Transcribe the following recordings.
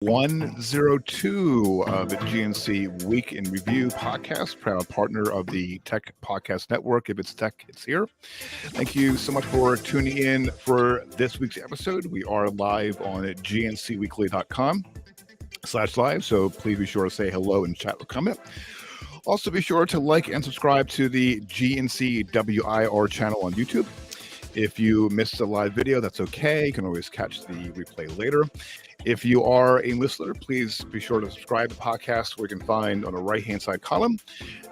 102 of the GNC Week in Review podcast, proud partner of the Tech Podcast Network. If it's tech, it's here. Thank you so much for tuning in for this week's episode. We are live on gncweekly.com/live, so please be sure to say hello and chat or comment. Also, be sure to like and subscribe to the GNC WIR channel on YouTube. If you missed the live video, that's okay. You can always catch the replay later. If you are a listener, please be sure to subscribe to the podcast, where you can find on the right-hand side column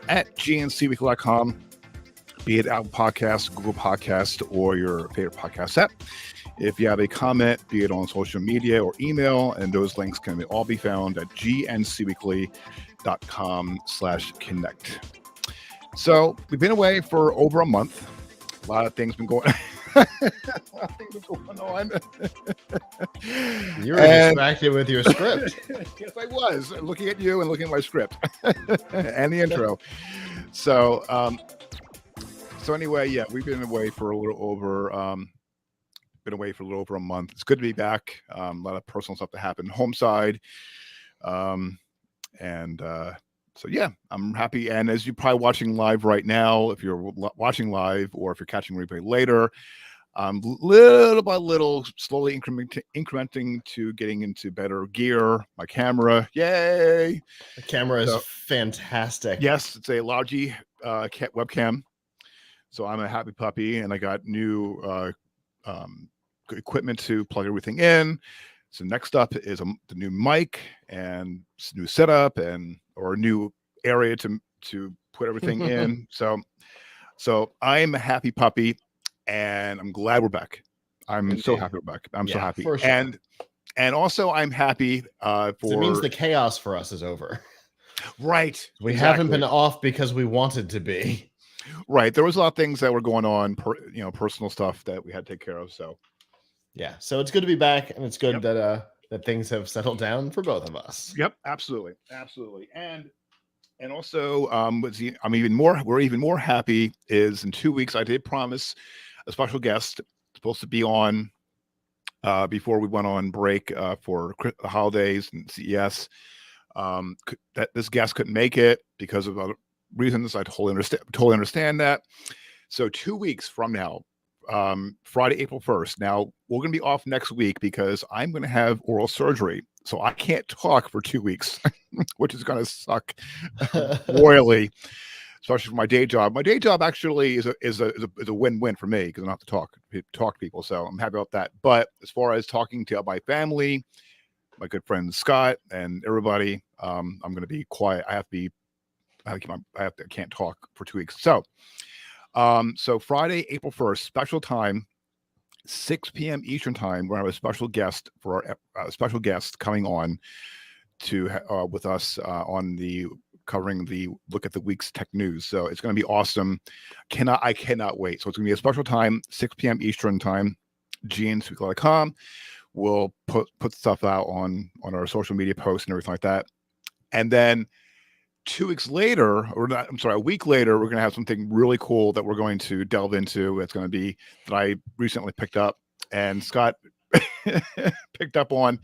at gncweekly.com, be it Apple Podcasts, Google Podcasts, or your favorite podcast app. If you have a comment, be it on social media or email, and those links can all be found at gncweekly.com/connect. So we've been away for over a month. A lot of things been going on. You were distracted with your script. Yes, I was looking at you and looking at my script and the intro. So anyway, yeah, we've been away for a little over a month. It's good to be back. A lot of personal stuff that happened home side, so yeah, I'm happy. And as you're probably watching live right now, if you're watching live or if you're catching replay later, little by little, slowly incrementing to getting into better gear. My camera, yay! The camera is fantastic. Yes, it's a Logi webcam. So I'm a happy puppy, and I got new equipment to plug everything in. So next up is the new mic and new setup or a new area to put everything in. So I'm a happy puppy, and I'm glad we're back. I'm so happy we're back. I'm so happy. For sure. And also I'm happy for it means the chaos for us is over. Right. We haven't been off because we wanted to be. Right. There was a lot of things that were going on, personal stuff that we had to take care of. So yeah, so it's good to be back, and it's good that things have settled down for both of us. Yep, absolutely. And also, we're even more happy is in 2 weeks I did promise a special guest supposed to be on before we went on break for the holidays and CES. That this guest couldn't make it because of other reasons. I totally understand that. So 2 weeks from now, Friday, April 1st. Now, we're going to be off next week because I'm going to have oral surgery. So I can't talk for 2 weeks, which is going to suck royally, especially for my day job. My day job actually is a win-win for me because I don't have to talk to people. So I'm happy about that. But as far as talking to my family, my good friend Scott and everybody, I'm going to be quiet. I can't talk for 2 weeks. So Friday, April 1st, special time, 6 p.m. Eastern time. We're going to have a special guest special guest coming on to with us covering the look at the week's tech news. So it's going to be awesome. I cannot wait. So it's going to be a special time, 6 p.m. Eastern time, gncweekly.com. We'll put stuff out on our social media posts and everything like that. And then 2 weeks later, a week later, we're going to have something really cool that we're going to delve into. It's going to be that I recently picked up, and Scott picked up on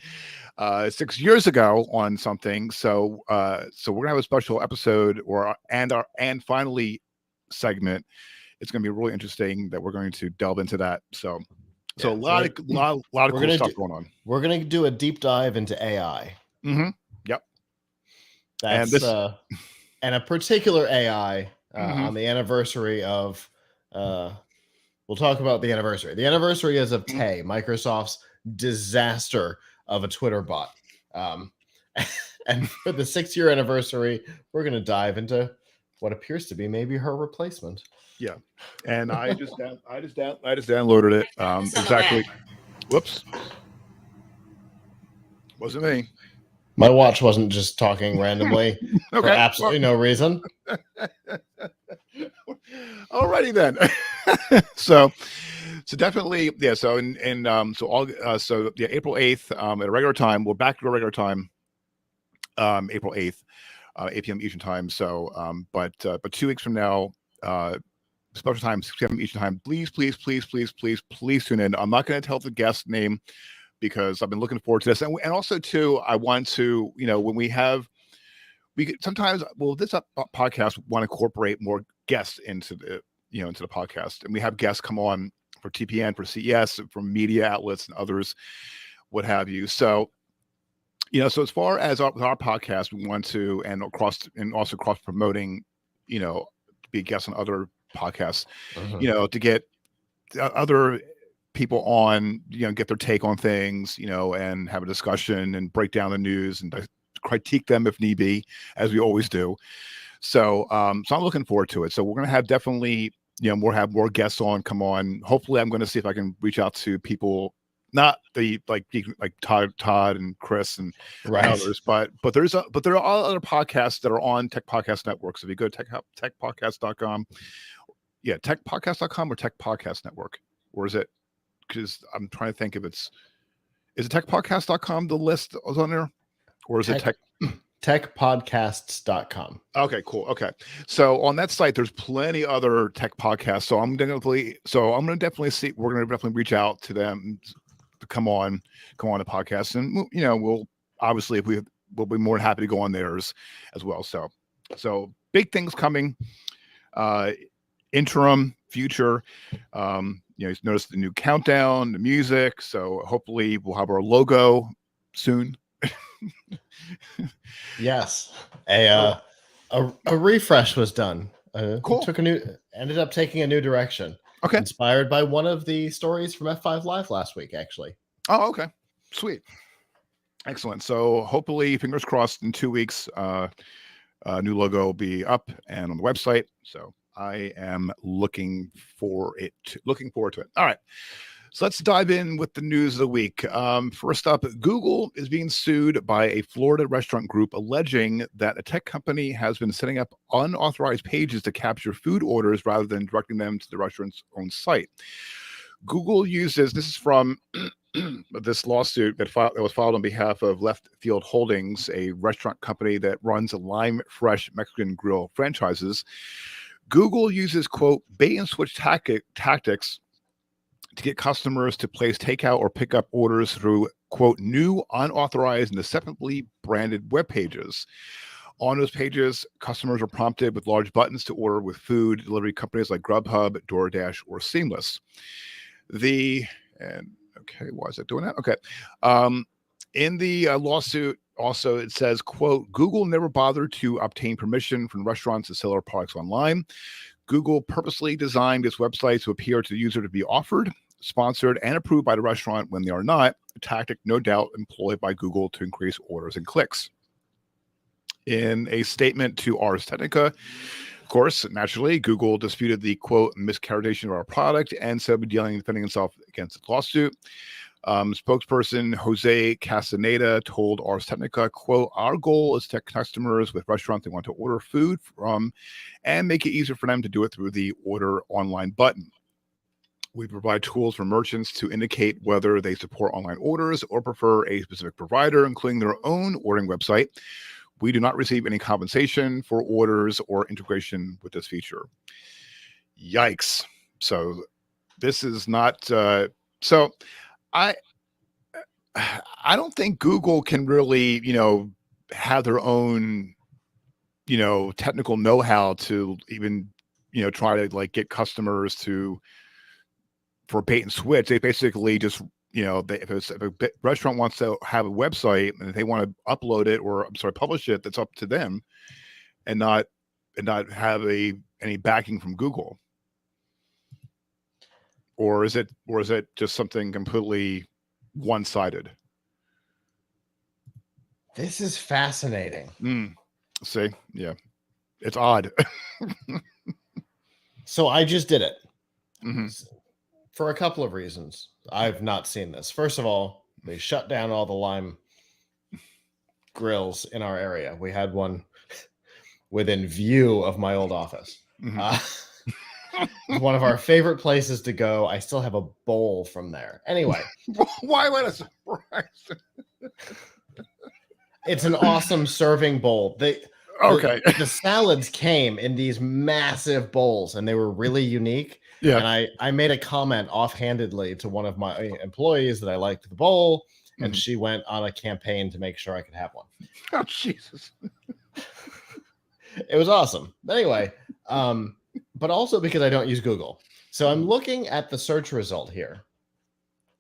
6 years ago on something. So we're going to have a special episode and finally segment. It's going to be really interesting that we're going to delve into that. So a lot of cool stuff going on. We're going to do a deep dive into AI. Mm-hmm. Yep. That's and a particular AI on the anniversary of we'll talk about the anniversary. The anniversary is of Tay, Microsoft's disaster of a Twitter bot. And for the 6-year anniversary, we're going to dive into what appears to be maybe her replacement. Yeah. And I just downloaded it. Exactly. Whoops. Wasn't me. My watch wasn't just talking randomly for absolutely no reason. Alrighty then. so definitely, yeah. So April 8th at a regular time. We're back to a regular time. April 8th, 8 p.m. Eastern time. So, but 2 weeks from now, special time, 6 p.m. Eastern time. Please tune in. I'm not going to tell the guest name because I've been looking forward to this, and also too, I want to, when we sometimes, this podcast want to incorporate more guests into the podcast, and we have guests come on for TPN, for CES, from media outlets and others, what have you. So, so as far as our podcast, we want to, and also cross promoting, be guests on other podcasts, to get other people on, get their take on things, and have a discussion and break down the news and critique them if need be, as we always do. So, so I'm looking forward to it. So we're going to have definitely, have more guests come on. Hopefully I'm going to see if I can reach out to people, not the like Todd and Chris and others, but there are other podcasts that are on Tech Podcast Network. So if you go to techpodcast.com, techpodcast.com or Tech Podcast Network, or is it? Because I'm trying to think if is it techpodcast.com, the list is on there, or is it techpodcasts.com? Okay, cool. Okay, so on that site there's plenty other tech podcasts, so I'm gonna definitely see, we're gonna definitely reach out to them to come on the podcast, and we'll obviously, if we'll be more than happy to go on theirs as well. So big things coming, interim, future. You notice the new countdown, the music. So hopefully we'll have our logo soon. Yes, a refresh was done. Cool. Ended up taking a new direction. Okay. Inspired by one of the stories from F5 Live last week, actually. Oh, okay. Sweet. Excellent. So hopefully, fingers crossed, in 2 weeks, new logo will be up and on the website. So I am looking forward to it. All right. So let's dive in with the news of the week. First up, Google is being sued by a Florida restaurant group alleging that a tech company has been setting up unauthorized pages to capture food orders rather than directing them to the restaurant's own site. Google uses, this is from this lawsuit that was filed on behalf of Left Field Holdings, a restaurant company that runs Lime Fresh Mexican Grill franchises. Google uses, quote, bait and switch tactics to get customers to place takeout or pickup orders through, quote, new unauthorized and deceptively branded web pages. On those pages, customers are prompted with large buttons to order with food delivery companies like Grubhub, DoorDash, or Seamless. Why is it doing that? Okay. In the lawsuit, also, it says, quote, Google never bothered to obtain permission from restaurants to sell their products online. Google purposely designed its websites to appear to the user to be offered, sponsored, and approved by the restaurant when they are not, a tactic no doubt employed by Google to increase orders and clicks. In a statement to Ars Technica, of course, naturally, Google disputed the, quote, mischaracterization of our product and said defending itself against the lawsuit. Spokesperson Jose Castaneda told Ars Technica, quote, our goal is to connect customers with restaurants they want to order food from and make it easier for them to do it through the order online button. We provide tools for merchants to indicate whether they support online orders or prefer a specific provider, including their own ordering website. We do not receive any compensation for orders or integration with this feature. Yikes. So this is not, I don't think Google can really, have their own, technical know-how to even, try to get customers for bait and switch. They basically just, if a restaurant wants to have a website and they want to upload it or publish it, that's up to them, and not have any backing from Google. Or is it just something completely one-sided? This is fascinating. See, yeah, it's odd. So I just did it. Mm-hmm. For a couple of reasons. I've not seen this. First of all, they shut down all the Lime grills in our area. We had one within view of my old office. Mm-hmm. One of our favorite places to go. I still have a bowl from there. Anyway. Why would a surprise? It's an awesome serving bowl. The salads came in these massive bowls, and they were really unique. Yeah. And I made a comment offhandedly to one of my employees that I liked the bowl, and she went on a campaign to make sure I could have one. Oh, Jesus. It was awesome. But anyway, but also because I don't use Google. So I'm looking at the search result here,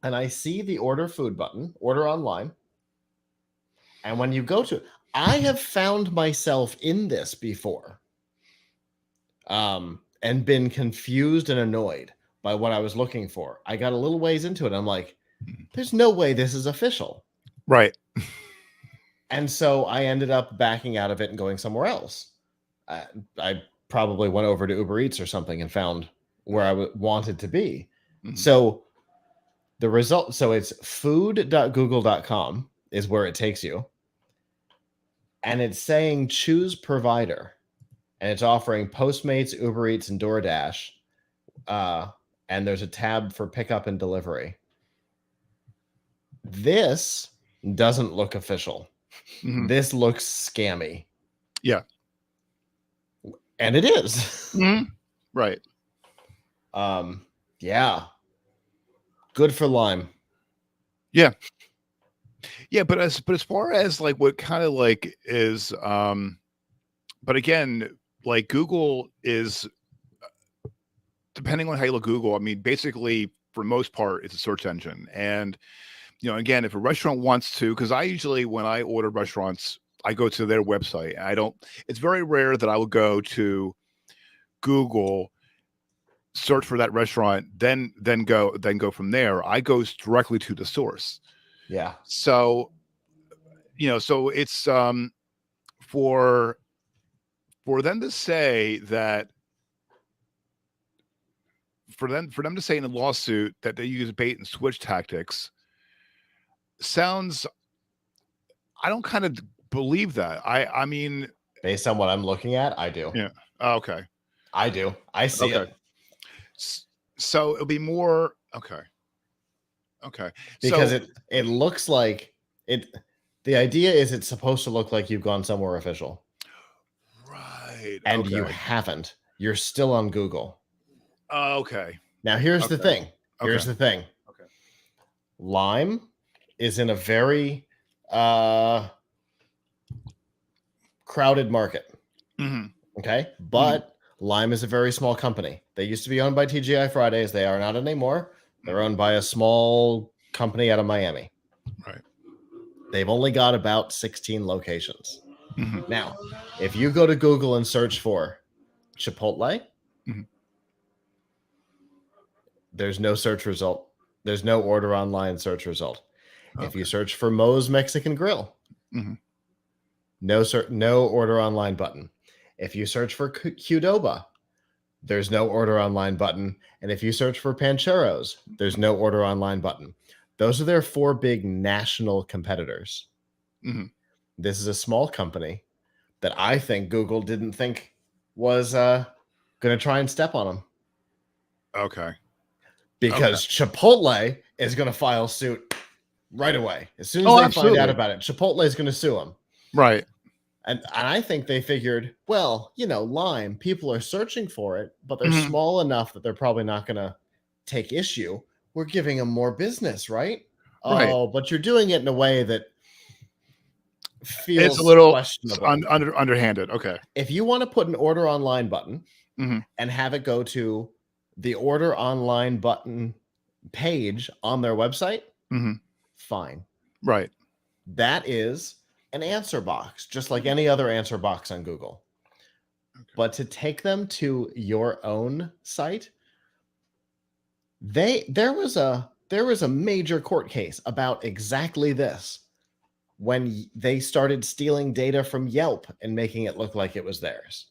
and I see the order food button, order online. And when you go to, I have found myself in this before, and been confused and annoyed by what I was looking for. I got a little ways into it. I'm like, there's no way this is official. Right. And so I ended up backing out of it and going somewhere else. I probably went over to Uber Eats or something and found where I wanted to be. So the result, so it's food.google.com is where it takes you. And it's saying choose provider. And it's offering Postmates, Uber Eats, and DoorDash. And there's a tab for pickup and delivery. This doesn't look official. This looks scammy. Yeah. And it is. Right. Yeah. Good for Lime. Yeah. Yeah, but as far as like what kind of like is but again, like Google is depending on how you look Google, I mean, basically for most part it's a search engine. And again, if a restaurant wants to, because I usually when I order restaurants, I go to their website. It's very rare that I will go to Google, search for that restaurant, then go from there. I go directly to the source. Yeah. So, so it's for them to say that for them to say in a lawsuit that they use bait and switch tactics sounds, I don't kind of believe that. I mean, based on what I'm looking at, I do. Yeah. Oh, okay. I do. I see it. So it'll be more okay. Because it looks like it. The idea is it's supposed to look like you've gone somewhere official. Right. And you haven't. You're still on Google. Okay. Now here's the thing. Here's the thing. Okay. Lime is in a very crowded market. Okay. But Lime is a very small company. They used to be owned by TGI Fridays. They are not anymore. They're owned by a small company out of Miami. Right. They've only got about 16 locations. Now, if you go to Google and search for Chipotle, there's no search result. There's no order online search result. Okay. If you search for Moe's Mexican Grill, no order online button. If you search for Qdoba, there's no order online button. And if you search for Pancheros, there's no order online button. Those are their 4 big national competitors. This is a small company that I think Google didn't think was going to try and step on them. Okay. Because Chipotle is going to file suit right away. As soon as they find out about it, Chipotle is going to sue them. Right. And I think they figured, well, Lime, people are searching for it, but they're small enough that they're probably not going to take issue. We're giving them more business, right? Right. Oh, but you're doing it in a way that feels it's a little questionable. Underhanded. Okay. If you want to put an order online button and have it go to the order online button page on their website, fine. Right. That is an answer box, just like any other answer box on Google. Okay. But to take them to your own site, there was a major court case about exactly this when they started stealing data from Yelp and making it look like it was theirs.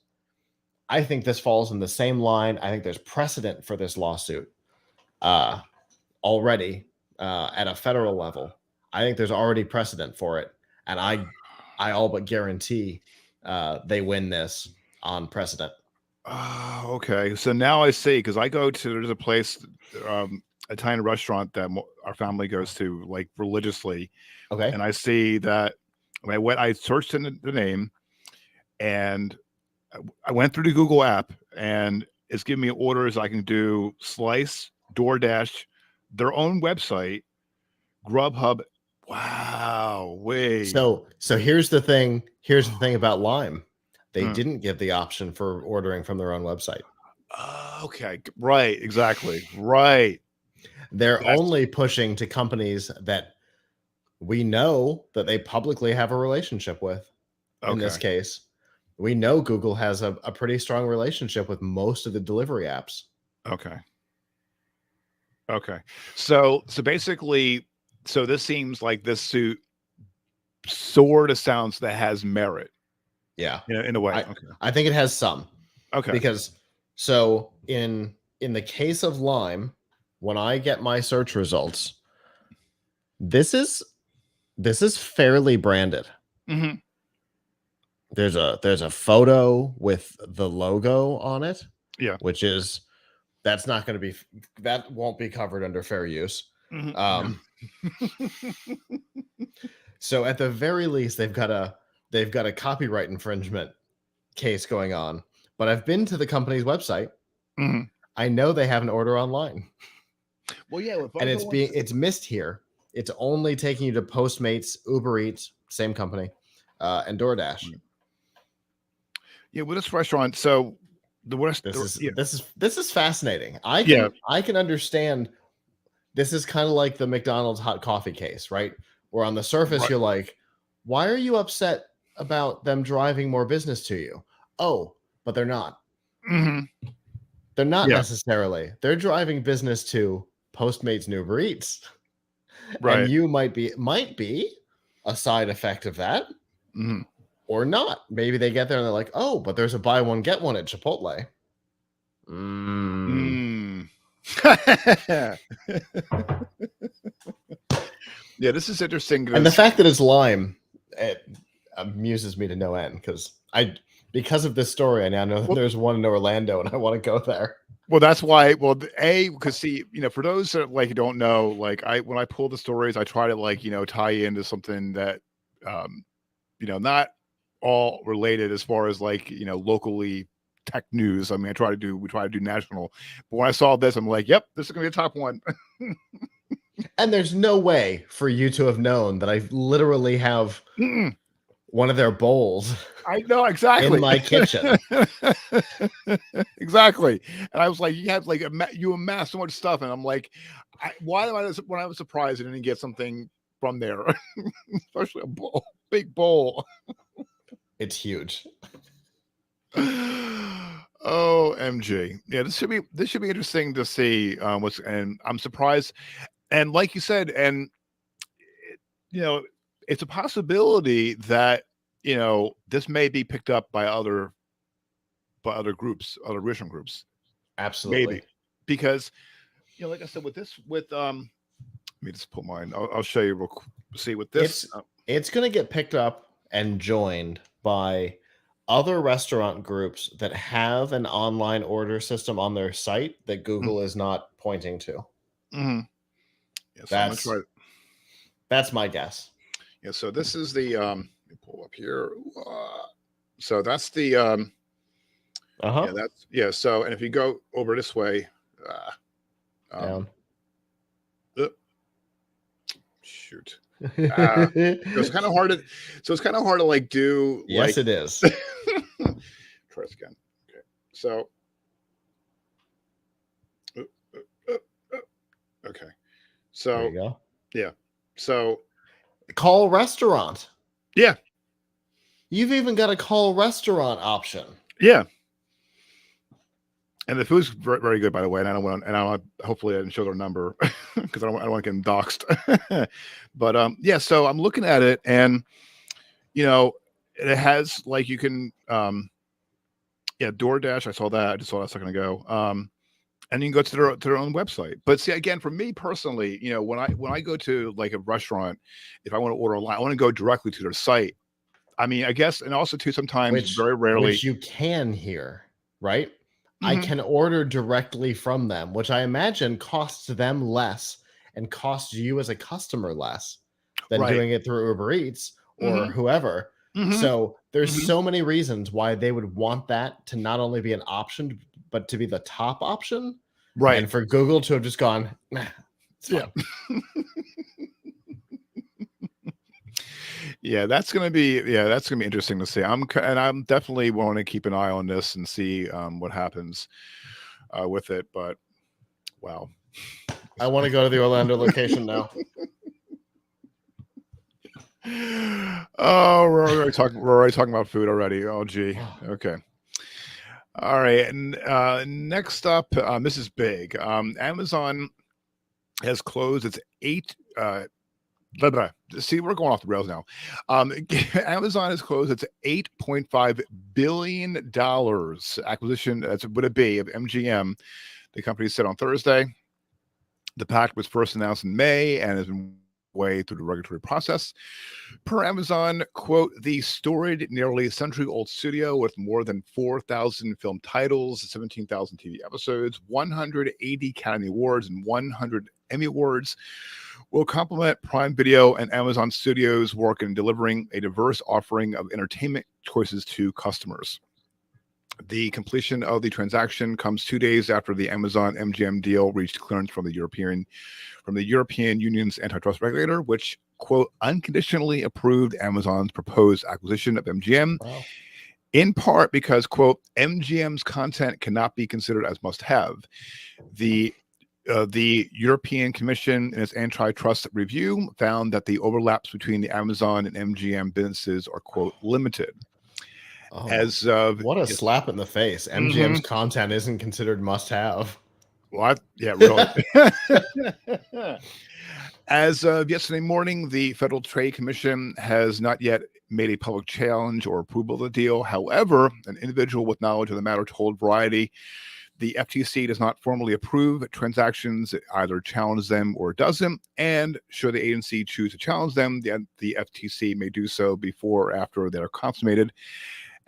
I think this falls in the same line. I think there's precedent for this lawsuit already at a federal level. I think there's already precedent for it. And I all but guarantee they win this on precedent. Oh, okay. So now I see, because there's a place, Italian restaurant that our family goes to like religiously. Okay. And I see that I searched in the name, and I went through the Google app, and It's giving me orders I can do Slice, DoorDash, their own website, Grubhub. Wow, wait. So here's the thing. Here's the thing about Lime. They didn't give the option for ordering from their own website. Okay, right, exactly, right. They're only pushing to companies that we know that they publicly have a relationship with. In this case, we know Google has a pretty strong relationship with most of the delivery apps. Okay. So basically, so this seems like this suit sort of sounds that has merit. Yeah. In a way. I think it has some. Okay. Because so in the case of Lime, when I get my search results, this is fairly branded. Mm-hmm. There's a photo with the logo on it. Yeah. Which is that won't be covered under fair use. Mm-hmm. So at the very least, they've got a copyright infringement case going on. But I've been to the company's website. Mm-hmm. I know they have an order online. Well, yeah, and it's missed here. It's only taking you to Postmates, Uber Eats, same company, and DoorDash. Yeah, with this restaurant, so this is fascinating. I can understand. This is kind of like the McDonald's hot coffee case, right? Where on the surface you're like, why are you upset about them driving more business to you? Oh, but they're not. Mm-hmm. They're not necessarily. They're driving business to Postmates and Uber Eats. Right. And you might be a side effect of that. Mm-hmm. Or not. Maybe they get there and they're like, oh, but there's a buy one, get one at Chipotle. Yeah, this is interesting. And the fact that it's Lime, it amuses me to no end because of this story, I now know that there's one in Orlando and I want to go there. Well, that's why. Well, because see, for those that don't know, when I pull the stories, I try to tie into something that, not all related as far as locally tech news. I mean, we try to do national, but when I saw this, I'm like, yep, this is gonna be a top one. And there's no way for you to have known that I literally have one of their bowls. I know exactly in my kitchen. Exactly, and I was like, you have you amass so much stuff, and I'm like, when I was surprised I didn't get something from there, especially a big bowl. It's huge. OMG. Yeah, this should be interesting to see and I'm surprised. And like you said, and it's a possibility that this may be picked up by other groups, other restaurant groups. Absolutely. Maybe. Because like I said, with let me just pull mine. I'll show you real quick. See with this. It's gonna get picked up and joined by other restaurant groups that have an online order system on their site that Google is not pointing to. Mm-hmm. Yeah, so that's my guess. Yeah, so this is the let me pull up here. So that's the so, and if you go over this way, down. Shoot. It's kind of hard to do. Yes, it is. Try this again. Okay. So. Okay. So. There you go. Yeah. So. Call restaurant. Yeah. You've even got a call restaurant option. Yeah. And the food's very, very good, by the way. And I don't want. Hopefully, I didn't show their number because I don't want to get them doxxed. But yeah. So I'm looking at it, and it has you can DoorDash. I saw that. I just saw that a second ago. And you can go to their own website. But see, again, for me personally, when I go to a restaurant, if I want to order online, I want to go directly to their site. I mean, I guess, and also too sometimes, very rarely, which you can here, right? I can order directly from them, which I imagine costs them less and costs you as a customer less than doing it through Uber Eats or whoever. So there's so many reasons why they would want that to not only be an option, but to be the top option. Right. And for Google to have just gone, nah, it's fine. Yeah, that's gonna be interesting to see. I'm definitely want to keep an eye on this and see what happens with it. But wow, I want to go to the Orlando location now. Oh, we're already talking about food already. Oh, gee. Okay. All right. And next up, this is big. Amazon has closed its See, we're going off the rails now. Amazon has closed its $8.5 billion acquisition. That's would it be of MGM. The company said on Thursday. The pact was first announced in May and has been way through the regulatory process. Per Amazon, quote, the storied, nearly century-old studio with more than 4,000 film titles, 17,000 TV episodes, 180 Academy Awards, and 100 Emmy Awards will complement Prime Video and Amazon Studios' work in delivering a diverse offering of entertainment choices to customers. The completion of the transaction comes 2 days after the Amazon MGM deal reached clearance from the European Union's antitrust regulator, which, quote, unconditionally approved Amazon's proposed acquisition of MGM, in part because, quote, MGM's content cannot be considered as must-have. The European Commission, in its antitrust review, found that the overlaps between the Amazon and MGM businesses are, quote, limited. What a slap in the face. MGM's content isn't considered must-have. What? Yeah, really. As of yesterday morning, the Federal Trade Commission has not yet made a public challenge or approval of the deal. However, an individual with knowledge of the matter told Variety the FTC does not formally approve transactions, it either challenges them or doesn't. And should the agency choose to challenge them, the FTC may do so before or after they're consummated.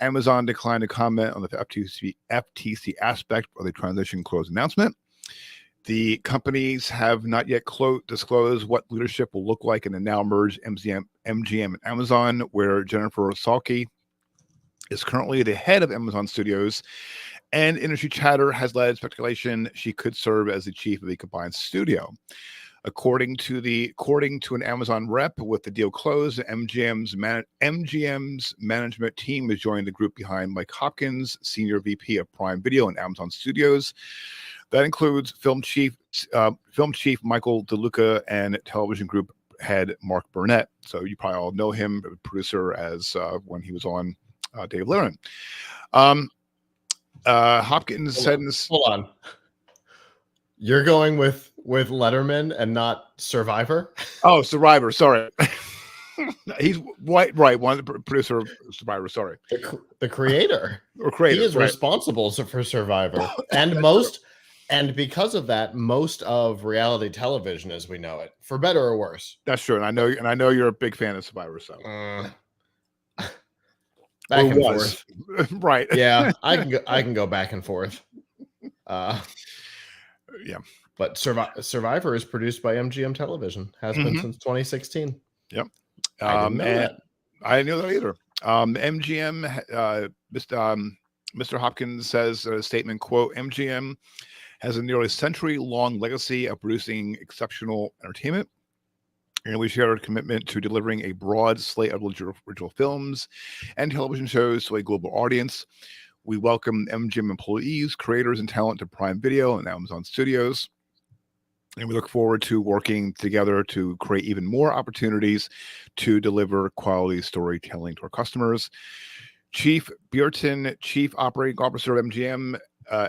Amazon declined to comment on the FTC aspect of the transition close announcement. The companies have not yet disclosed what leadership will look like in the now merged MGM and Amazon, where Jennifer Salke is currently the head of Amazon Studios, and industry chatter has led speculation she could serve as the chief of the combined studio. According to an Amazon rep, with the deal closed, MGM's management team is joining the group behind Mike Hopkins, senior VP of Prime Video and Amazon Studios. That includes film chief Michael DeLuca and television group head Mark Burnett. So you probably all know him, producer, as when he was on Dave Letterman. Hopkins said, "Hold on, you're going with Letterman and not Survivor?" Oh, Survivor. Sorry. He's right. One of the producer of Survivor. Sorry, the creator or creator. He is responsible for Survivor, and because of that, most of reality television as we know it, for better or worse. That's true, and I know you're a big fan of Survivor. So back and forth, right? Yeah, I can go back and forth. Yeah. But Survivor is produced by MGM Television. Has been since 2016. Yep. I didn't know that. I didn't know that either. MGM, Mr. Hopkins says in a statement, quote, MGM has a nearly century-long legacy of producing exceptional entertainment, and we share our commitment to delivering a broad slate of original films and television shows to a global audience. We welcome MGM employees, creators, and talent to Prime Video and Amazon Studios. And we look forward to working together to create even more opportunities to deliver quality storytelling to our customers. Chief Bierton, Chief Operating Officer of MGM,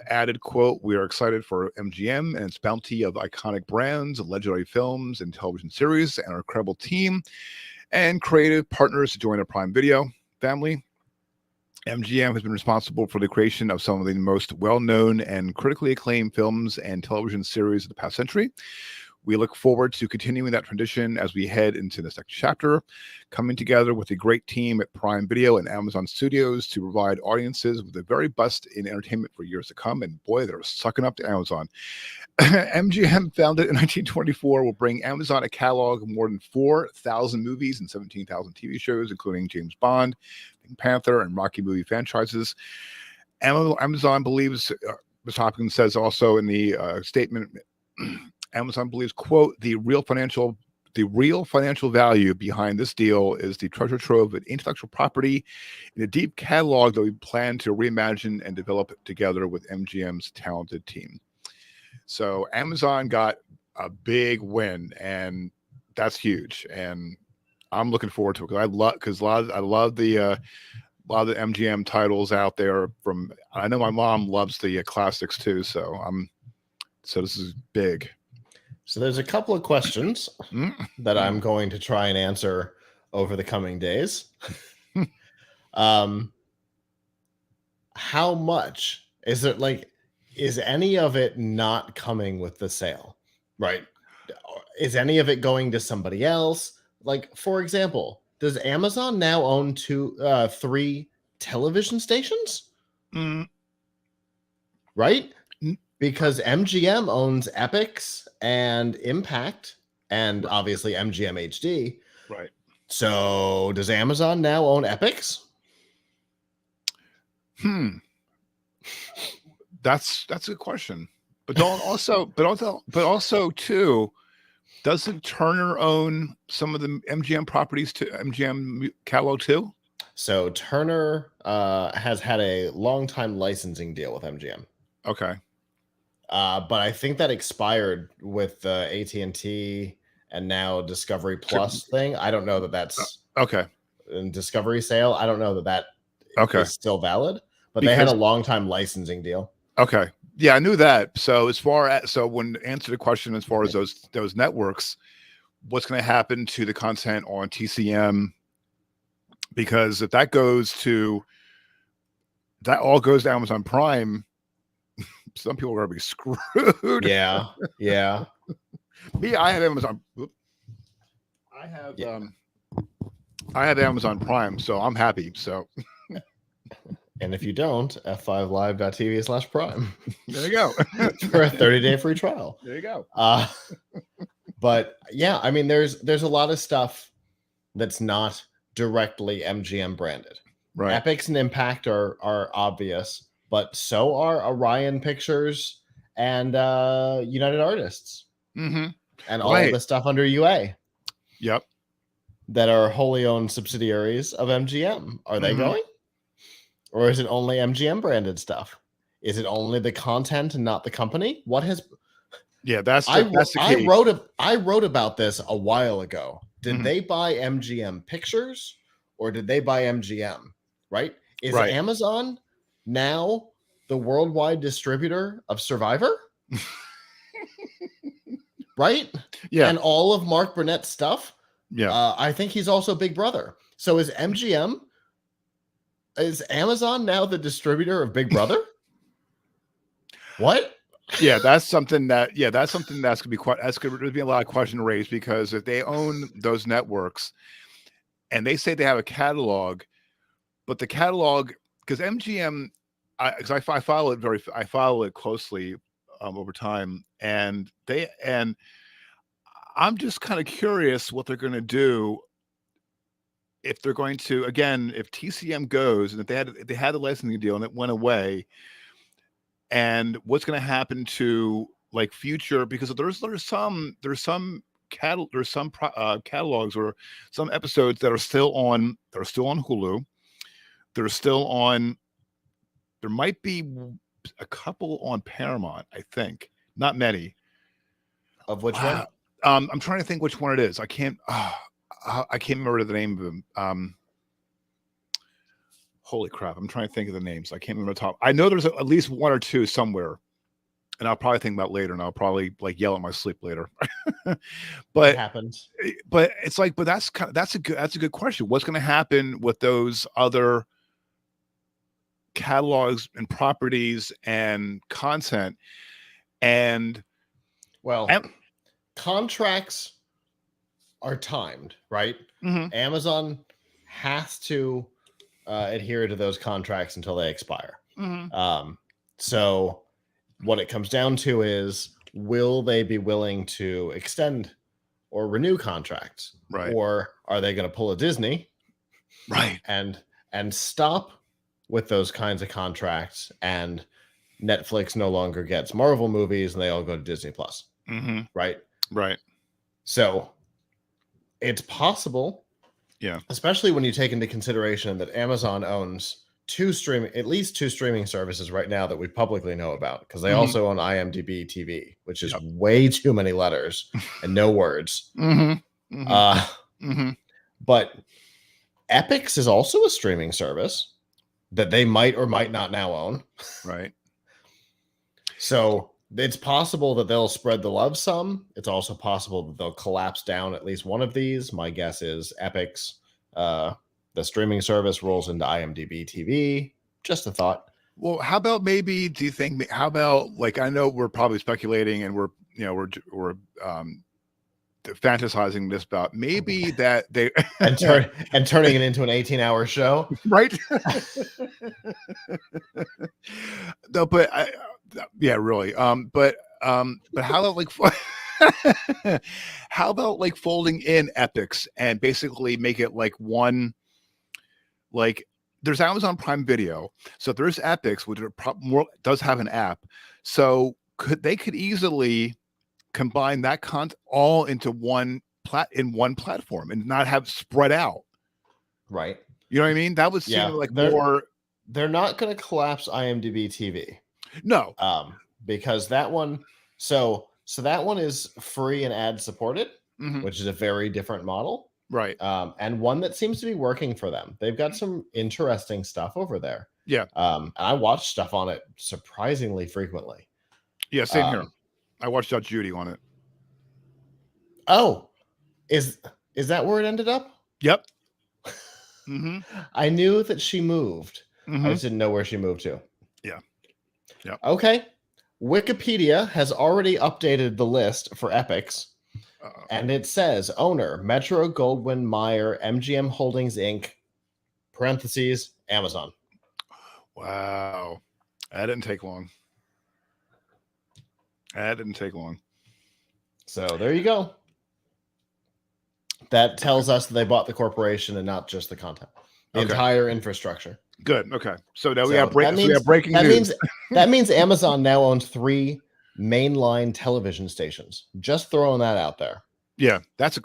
added, quote, we are excited for MGM and its bounty of iconic brands, legendary films, and television series, and our incredible team and creative partners to join our Prime Video family. MGM has been responsible for the creation of some of the most well-known and critically acclaimed films and television series of the past century. We look forward to continuing that tradition as we head into this next chapter, coming together with a great team at Prime Video and Amazon Studios to provide audiences with the very best in entertainment for years to come. And boy, they're sucking up to Amazon. MGM, founded in 1924, will bring Amazon a catalog of more than 4,000 movies and 17,000 TV shows, including James Bond, Pink Panther, and Rocky movie franchises. Amazon believes Ms. Hopkins says also in the statement, Amazon believes, quote, the real financial value behind this deal is the treasure trove of intellectual property in a deep catalog that we plan to reimagine and develop together with MGM's talented team. So Amazon got a big win, and that's huge. And I'm looking forward to it because I love the MGM titles out there. I know my mom loves the classics too, so this is big. So there's a couple of questions that I'm going to try and answer over the coming days. How much is it? Like, is any of it not coming with the sale? Right? Is any of it going to somebody else? Like, for example, does Amazon now own 3 television stations? Right? Because MGM owns Epix and Impact and obviously MGM HD. Right. So does Amazon now own Epix? That's a good question. But also too, doesn't Turner own some of the MGM properties to MGM catalog too? So Turner has had a long-time licensing deal with MGM. Okay. But I think that expired with the AT&T and now Discovery Plus thing. I don't know that that's okay. In Discovery sale. I don't know that is still valid, but they had a long-time licensing deal. Okay. Yeah, I knew that. So when answer the question as far as those networks, what's going to happen to the content on TCM? Because if that all goes to Amazon Prime, some people are going to be screwed. Yeah. Me, I have Amazon. I have Amazon Prime, so I'm happy. So. And if you don't, f5live.tv/prime. There you go. For a 30-day free trial. There you go. But yeah, I mean, there's a lot of stuff that's not directly MGM branded. Right. Epix and Impact are obvious, but so are Orion Pictures and United Artists. Mm-hmm. And all of the stuff under UA. Yep. That are wholly owned subsidiaries of MGM. Are they going? Or is it only MGM branded stuff? Is it only the content and not the company? What has? Yeah, that's the key. I wrote about this a while ago. Did they buy MGM Pictures or did they buy MGM? Right? Is Amazon now the worldwide distributor of Survivor? Right? Yeah. And all of Mark Burnett's stuff? Yeah. I think he's also Big Brother. So is Amazon now the distributor of Big Brother? What? Yeah, that's something that's going to be that's going to be a lot of question raised, because if they own those networks and they say they have a catalog, but the catalog, because MGM, because I follow it closely over time, and I'm just kind of curious what they're going to do. If they're going to, again, if TCM goes and if they had a licensing deal and it went away, and what's going to happen to like future, because there's some catalogs or some episodes that are still on Hulu. There might be a couple on Paramount, I think. Not many. Of which one? I'm trying to think which one it is. I can't remember the name of them. Holy crap! I'm trying to think of the names. I can't remember the top. I know there's at least one or two somewhere, and I'll probably think about later, and I'll probably like yell in my sleep later. But it happens. But it's like, but that's a good question. What's going to happen with those other catalogs and properties and content? And contracts are timed, right? Amazon has to adhere to those contracts until they expire. So what it comes down to is, will they be willing to extend or renew contracts? Right. Or are they going to pull a Disney? Right. And stop with those kinds of contracts and Netflix no longer gets Marvel movies and they all go to Disney Plus. Right. So it's possible, especially when you take into consideration that Amazon owns at least two streaming services right now that we publicly know about, because they also own IMDb TV, which is way too many letters and no words. But Epix is also a streaming service that they might or might not now own. Right. So it's possible that they'll spread the love some. It's also possible that they'll collapse down at least one of these. My guess is Epix, the streaming service, rolls into IMDb TV. Just a thought. Well, how about maybe, do you think, how about, like, I know we're probably speculating and we're fantasizing this about maybe that they and turning it into an 18-hour show, right? No, but really. But how about how about like folding in Epix and basically make it like one, like there's Amazon Prime Video, so there's Epix, which does have an app, so could easily combine that content all into one platform and not have spread out, right? You know what I mean? That would seem like more. They're not going to collapse IMDb TV, no, because that one, so that one is free and ad supported, which is a very different model, right? And one that seems to be working for them. They've got some interesting stuff over there. And I watch stuff on it surprisingly frequently. Same here. I watched Judge Judy on it. Oh, is that where it ended up? Yep. I knew that she moved. I just didn't know where she moved to. Yeah. Okay. Wikipedia has already updated the list for Epix, and it says owner Metro Goldwyn Mayer MGM Holdings Inc. (parentheses Amazon). Wow, that didn't take long. So there you go. That tells us that they bought the corporation and not just the content, the entire infrastructure. Good. Okay. So now we have breaking news. That means Amazon now owns 3 mainline television stations. Just throwing that out there. Yeah, that's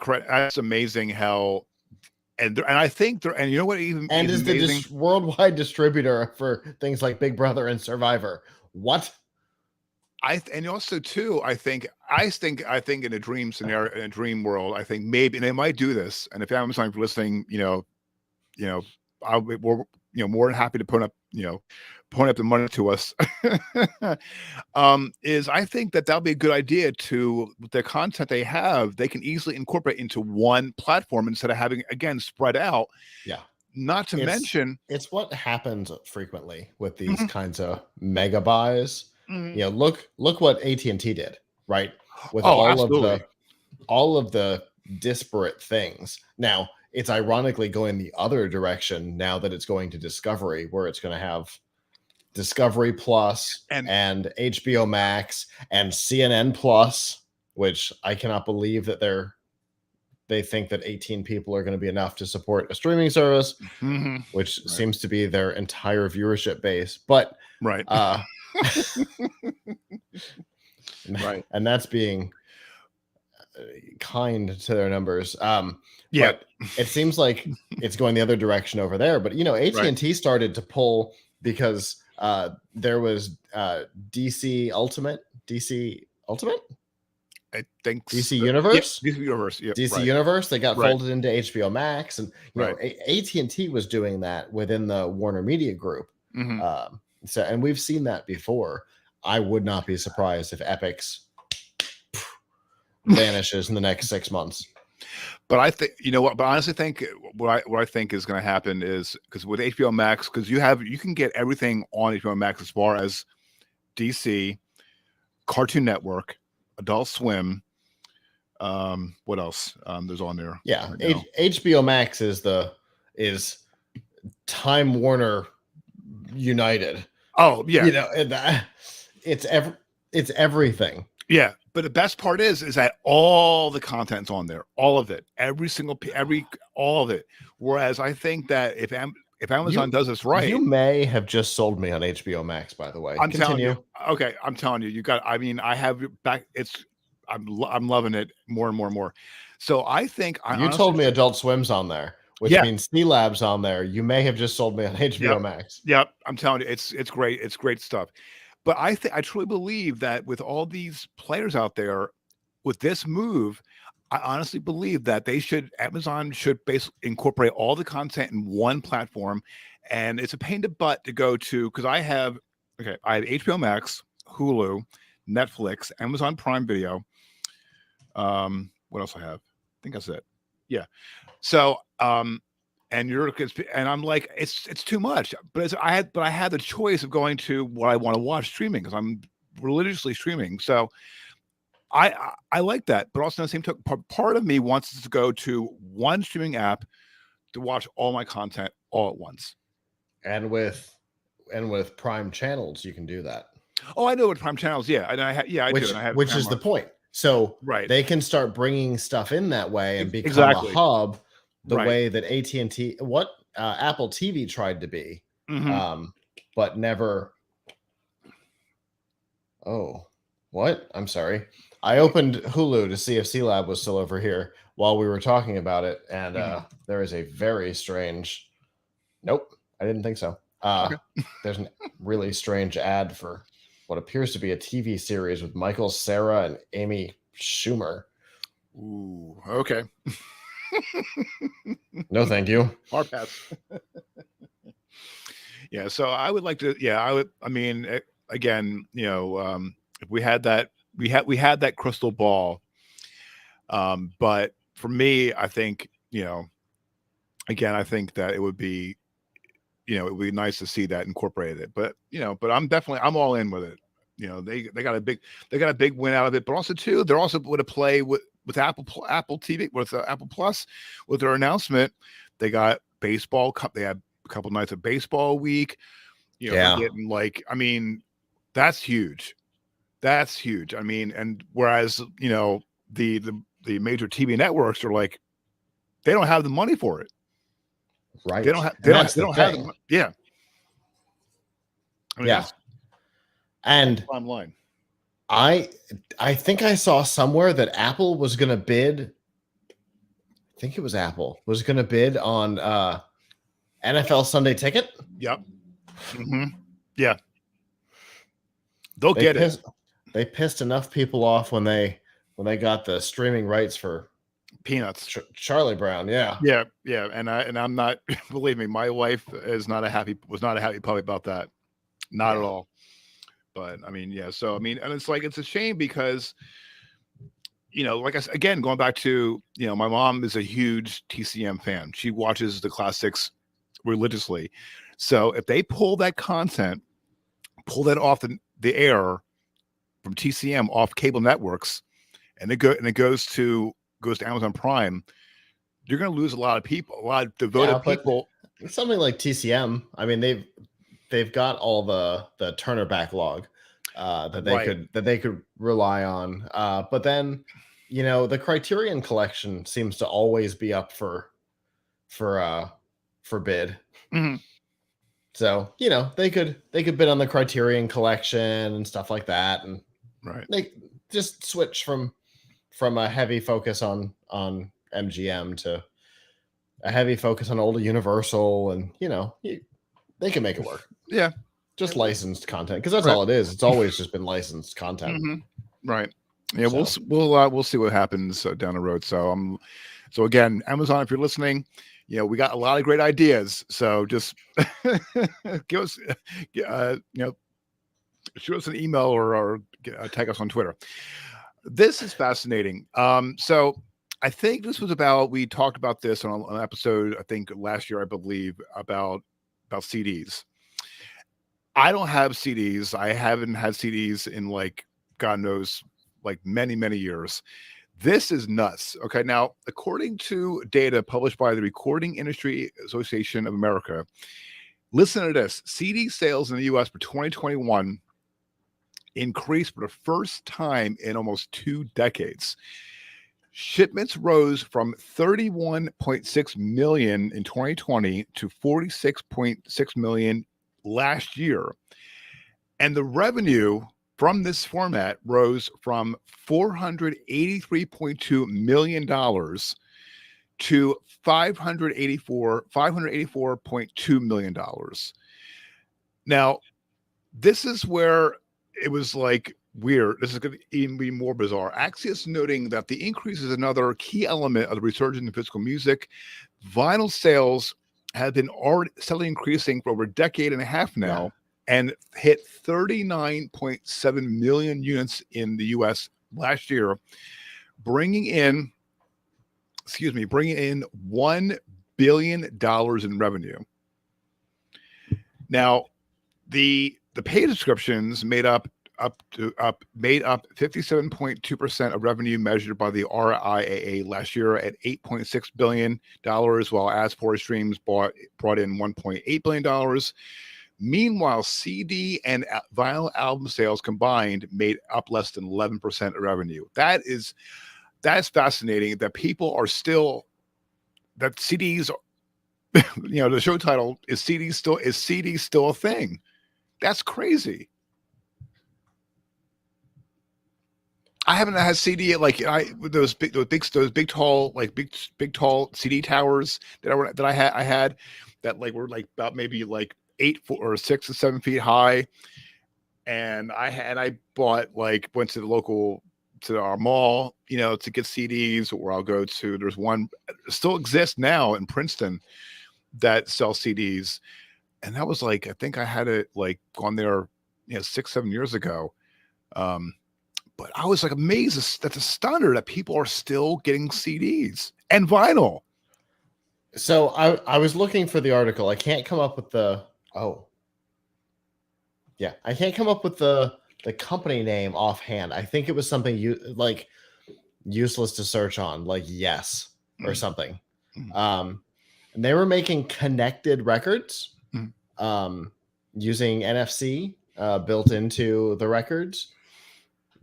amazing how, and I think you know what is the worldwide distributor for things like Big Brother and Survivor. What? And also too, I think in a dream scenario, in a dream world, I think maybe, and they might do this. And if Amazon's listening, I'll be more than happy to point up the money to us. Is I think that'll be a good idea to the content they have, they can easily incorporate into one platform instead of having, again, spread out. Yeah. Not to mention, it's what happens frequently with these kinds of mega buys. Look what AT&T did, right? With all of the disparate things. Now, it's ironically going the other direction now that it's going to Discovery, where it's going to have Discovery Plus and HBO Max and CNN Plus, which I cannot believe that they think that 18 people are going to be enough to support a streaming service, which seems to be their entire viewership base. But right. Right. And that's being kind to their numbers. But it seems like it's going the other direction over there. But AT&T started to pull because there was DC Ultimate. I think DC Universe. DC Universe. Yeah, DC Universe. They got folded into HBO Max, and AT&T was doing that within the Warner Media Group. And we've seen that before. I would not be surprised if Epix vanishes in the next 6 months. But I think, but I honestly think what I think is going to happen is, because with HBO Max, because you can get everything on HBO Max as far as DC, Cartoon Network, Adult Swim. What else? There's on there. Yeah, right HBO Max is Time Warner United. Oh yeah, it's everything. Yeah, but the best part is that all the content's on there, all of it, all of it. Whereas I think that if Amazon does this right, you may have just sold me on HBO Max. By the way, I'm telling you. Okay, I'm telling you, you got. I mean, I have back. I'm loving it more and more and more. So I think you told me Adult Swim's on there, which means C-Lab's on there. You may have just sold me on HBO Max. Yep, I'm telling you, it's great. It's great stuff. But I truly believe that with all these players out there, with this move, I honestly believe that Amazon should basically incorporate all the content in one platform. And it's a pain in the butt to go to, because I have HBO Max, Hulu, Netflix, Amazon Prime Video. What else I have? I think that's it. Yeah. So, and I'm like, it's too much. But I had the choice of going to what I want to watch streaming, because I'm religiously streaming. So I like that, but also in the same token, part of me wants to go to one streaming app to watch all my content all at once. And with Prime channels, you can do that. Oh, I know what Prime channels. Yeah, and I do. And I have, which is the point. So they can start bringing stuff in that way and become a hub, the way that AT&T, Apple TV tried to be, but never. Oh, what? I'm sorry. I opened Hulu to see if C-Lab was still over here while we were talking about it, and there is a very strange. Nope, I didn't think so. There's a really strange ad for what appears to be a TV series with Michael Cera and Amy Schumer. Ooh, okay. No, thank you. Hard pass. Yeah, so I would like to. Yeah, I would. I mean, again, if we had that. We had that crystal ball, but for me, I think again, I think that it would be, it would be nice to see that incorporated. But but I'm all in with it. They got a big win out of it, but also too, they're also going to play with Apple TV, with Apple Plus, with their announcement. They got baseball. They had a couple nights of baseball a week. Getting I mean, that's huge. That's huge. I mean, and whereas, the major TV networks are like, they don't have the money for it. Right. They don't have the money. Yeah. I mean, and bottom line. I think I saw somewhere that Apple was going to bid. I think it was Apple was going to bid on NFL Sunday Ticket. Yep. Yeah. They'll get it. They pissed enough people off when they got the streaming rights for Peanuts. Charlie Brown. Yeah. And I'm not. Believe me, my wife was not a happy puppy about that. Not at all. But I mean, So I mean, and it's a shame because, like I said, again, going back to my mom is a huge TCM fan. She watches the classics religiously. So if they pull that content, pull that off the air from TCM off cable networks, and it goes to Amazon Prime, you're going to lose a lot of people, a lot of devoted people. Something like TCM, I mean, they've got all the Turner backlog that they could rely on, but then the Criterion collection seems to always be up for bid. So they could bid on the Criterion collection and stuff like that, and they just switch from a heavy focus on MGM to a heavy focus on older Universal, and they can make it work. Yeah, just licensed content, because that's all it is. It's always just been licensed content. Right. Yeah, so. we'll see what happens down the road. So so again, Amazon, if you're listening, we got a lot of great ideas. So just give us, shoot us an email or tag us on Twitter. This is fascinating. So I think this was we talked about this on an episode, I think last year, I believe, about CDs. I don't have CDs. I haven't had CDs in God knows, many, many years. This is nuts. Okay. Now, according to data published by the Recording Industry Association of America, listen to this. CD sales in the U.S. for 2021 increased for the first time in almost 2 decades. Shipments rose from 31.6 million in 2020 to 46.6 million last year. And the revenue from this format rose from $483.2 million to $584.2 million. Now, this is where it was like weird. This is going to even be more bizarre. Axios noting that the increase is another key element of the resurgence in physical music. Vinyl sales have been already steadily increasing for over a decade and a half now, and hit 39.7 million units in the US last year, bringing in $1 billion in revenue. Now, the paid subscriptions made up 57.2% of revenue measured by the RIAA last year at $8.6 billion, while ad-supported streams brought in $1.8 billion. Meanwhile, CD and vinyl album sales combined made up less than 11% of revenue. That's fascinating that people are still, that CDs, the show title is CD still a thing. That's crazy. I haven't had CD those big tall CD towers that I had that were about maybe 8 or 6 or 7 feet high, and I bought went to our mall to get CDs, or I'll go to, there's one still exists now in Princeton that sells CDs, and that was I think I had it gone there 6-7 years ago. But I was amazed. That's a stunner that people are still getting CDs and vinyl. So I was looking for the article. I can't come up with the I can't come up with the company name offhand. I think it was something useless to search on, Yes or something. And they were making connected records using NFC built into the records,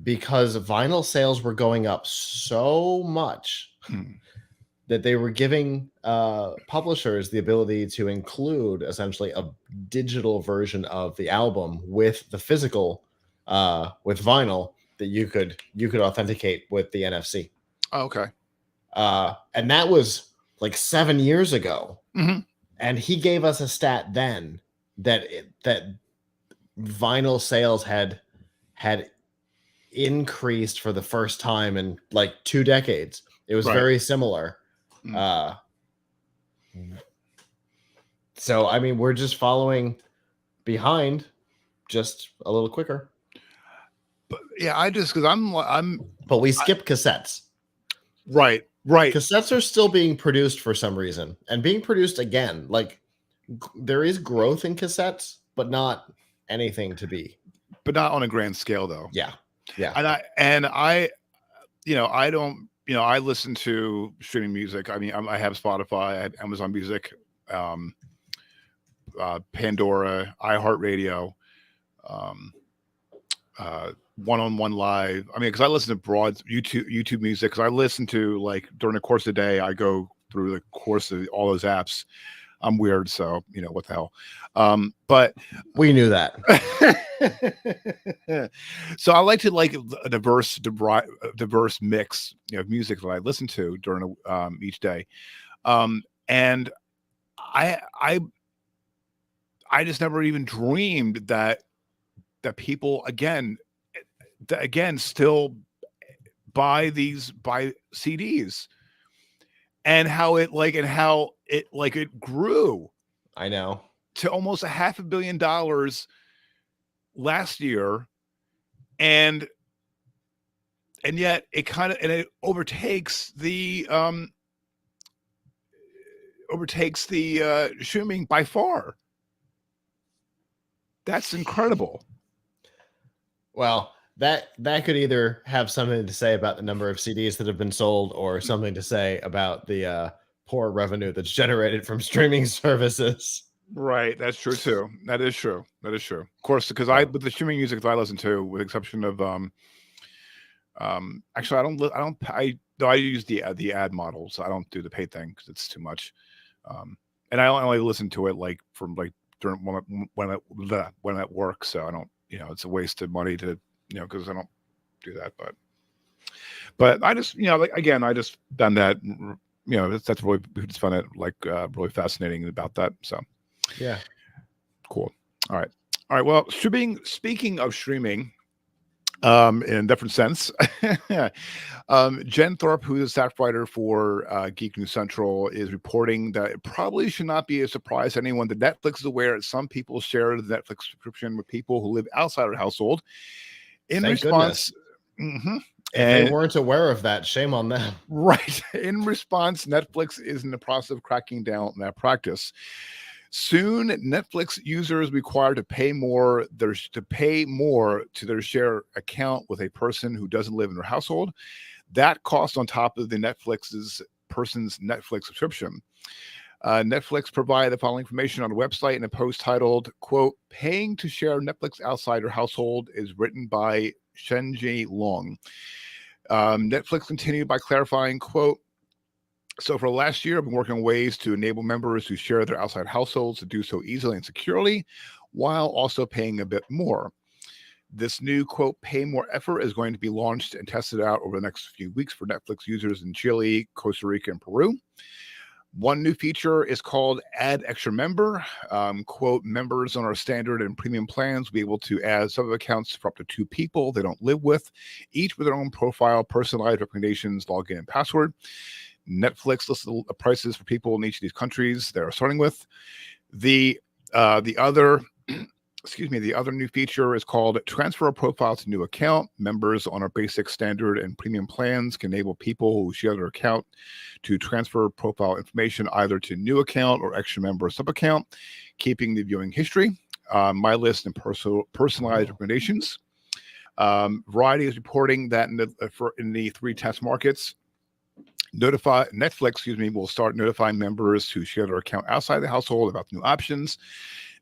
because vinyl sales were going up so much that they were giving publishers the ability to include essentially a digital version of the album with the physical, with vinyl, that you could authenticate with the NFC. Oh, okay. And that was 7 years ago. Mm-hmm. And he gave us a stat then that vinyl sales had increased for the first time in 2 decades. It was very similar. So I mean, we're just following behind, just a little quicker. But yeah, but we skip cassettes. Right. Cassettes are still being produced for some reason, and being produced again. There is growth in cassettes, but not anything to be. But not on a grand scale, though. Yeah. I don't. I listen to streaming music. I mean, I have Spotify, I have Amazon Music, Pandora, iHeartRadio, One-on-One Live. I mean, because I listen to broad YouTube music. Because I listen to during the course of the day, I go through the course of all those apps. I'm weird, so what the hell. But we knew that. So I like to a diverse mix of music that I listen to during each day, and I just never even dreamed that people again still buy CDs, and how it grew. I know, to almost $500 million last year, and yet it overtakes the streaming by far. That's incredible. Well, that could either have something to say about the number of CDs that have been sold, or something to say about the poor revenue that's generated from streaming services. Right, that's true too. That is true. Of course, because with the streaming music that I listen to, with the exception of actually I No, I use the ad models. I don't do the paid thing because it's too much. And I only listen to it like from like during when I'm at work. So I don't, it's a waste of money to, because I don't do that. But I just, like again, I just done that. That's really, we just found it like really fascinating about that. So yeah, cool. All right. Well, speaking of streaming, in a different sense. Jen Thorpe, who is a staff writer for Geek News Central, is reporting that it probably should not be a surprise to anyone that Netflix is aware that some people share the Netflix subscription with people who live outside their household. In Thank response, goodness. If they weren't aware of that, shame on them. Right. In response, Netflix is in the process of cracking down on that practice. Soon, Netflix users required to pay more to their share account with a person who doesn't live in their household. That cost on top of the person's Netflix subscription. Netflix provided the following information on the website in a post titled, quote, "Paying to share Netflix outside your household" is written by Shenji Long. Netflix continued by clarifying, quote, "So for the last year, I've been working on ways to enable members who share their outside households to do so easily and securely while also paying a bit more. This new, quote, pay more effort is going to be launched and tested out over the next few weeks for Netflix users in Chile, Costa Rica, and Peru. One new feature is called Add Extra Member. Quote, members on our standard and premium plans will be able to add sub-accounts for up to 2 people they don't live with, each with their own profile, personalized recommendations, login, and password. Netflix lists the prices for people in each of these countries they're starting with. The other new feature is called Transfer a Profile to New Account. Members on our basic, standard, and premium plans can enable people who share their account to transfer profile information either to new account or extra member sub-account, keeping the viewing history, my list, and personalized recommendations. Variety is reporting that in the 3 test markets, Netflix, will start notifying members who share their account outside the household about new options.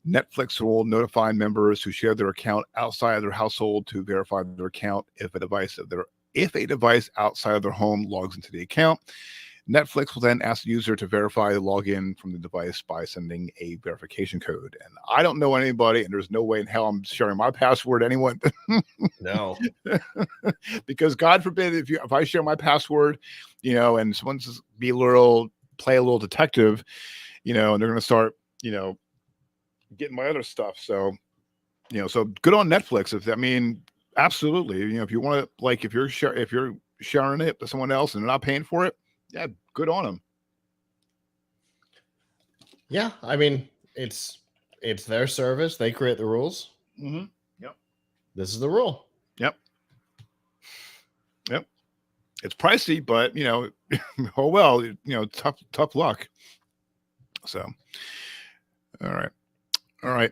Netflix will notify members who share their account outside of their household to verify their account if a device outside of their home logs into the account. Netflix will then ask the user to verify the login from the device by sending a verification code. And I don't know anybody, and there's no way in hell I'm sharing my password to anyone. No. Because God forbid if I share my password, and someone says play a little detective, and they're going to start, getting my other stuff. So, so good on Netflix. Absolutely. If you want to, like, if you're sharing it to someone else and they're not paying for it, yeah, good on them. Yeah, it's their service. They create the rules. Mm-hmm. Yep. This is the rule. Yep. It's pricey, but oh well, tough luck. So, all right.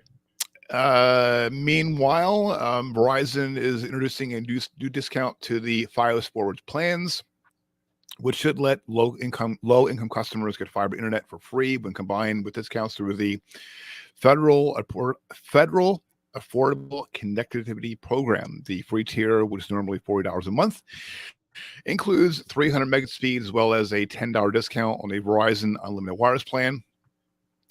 Meanwhile, Verizon is introducing a new discount to the Fios Forward plans, which should let low income customers get fiber internet for free when combined with discounts through the federal Affordable Connectivity Program. The free tier, which is normally $40 a month, includes 300 meg speed as well as a $10 discount on a Verizon Unlimited Wireless plan.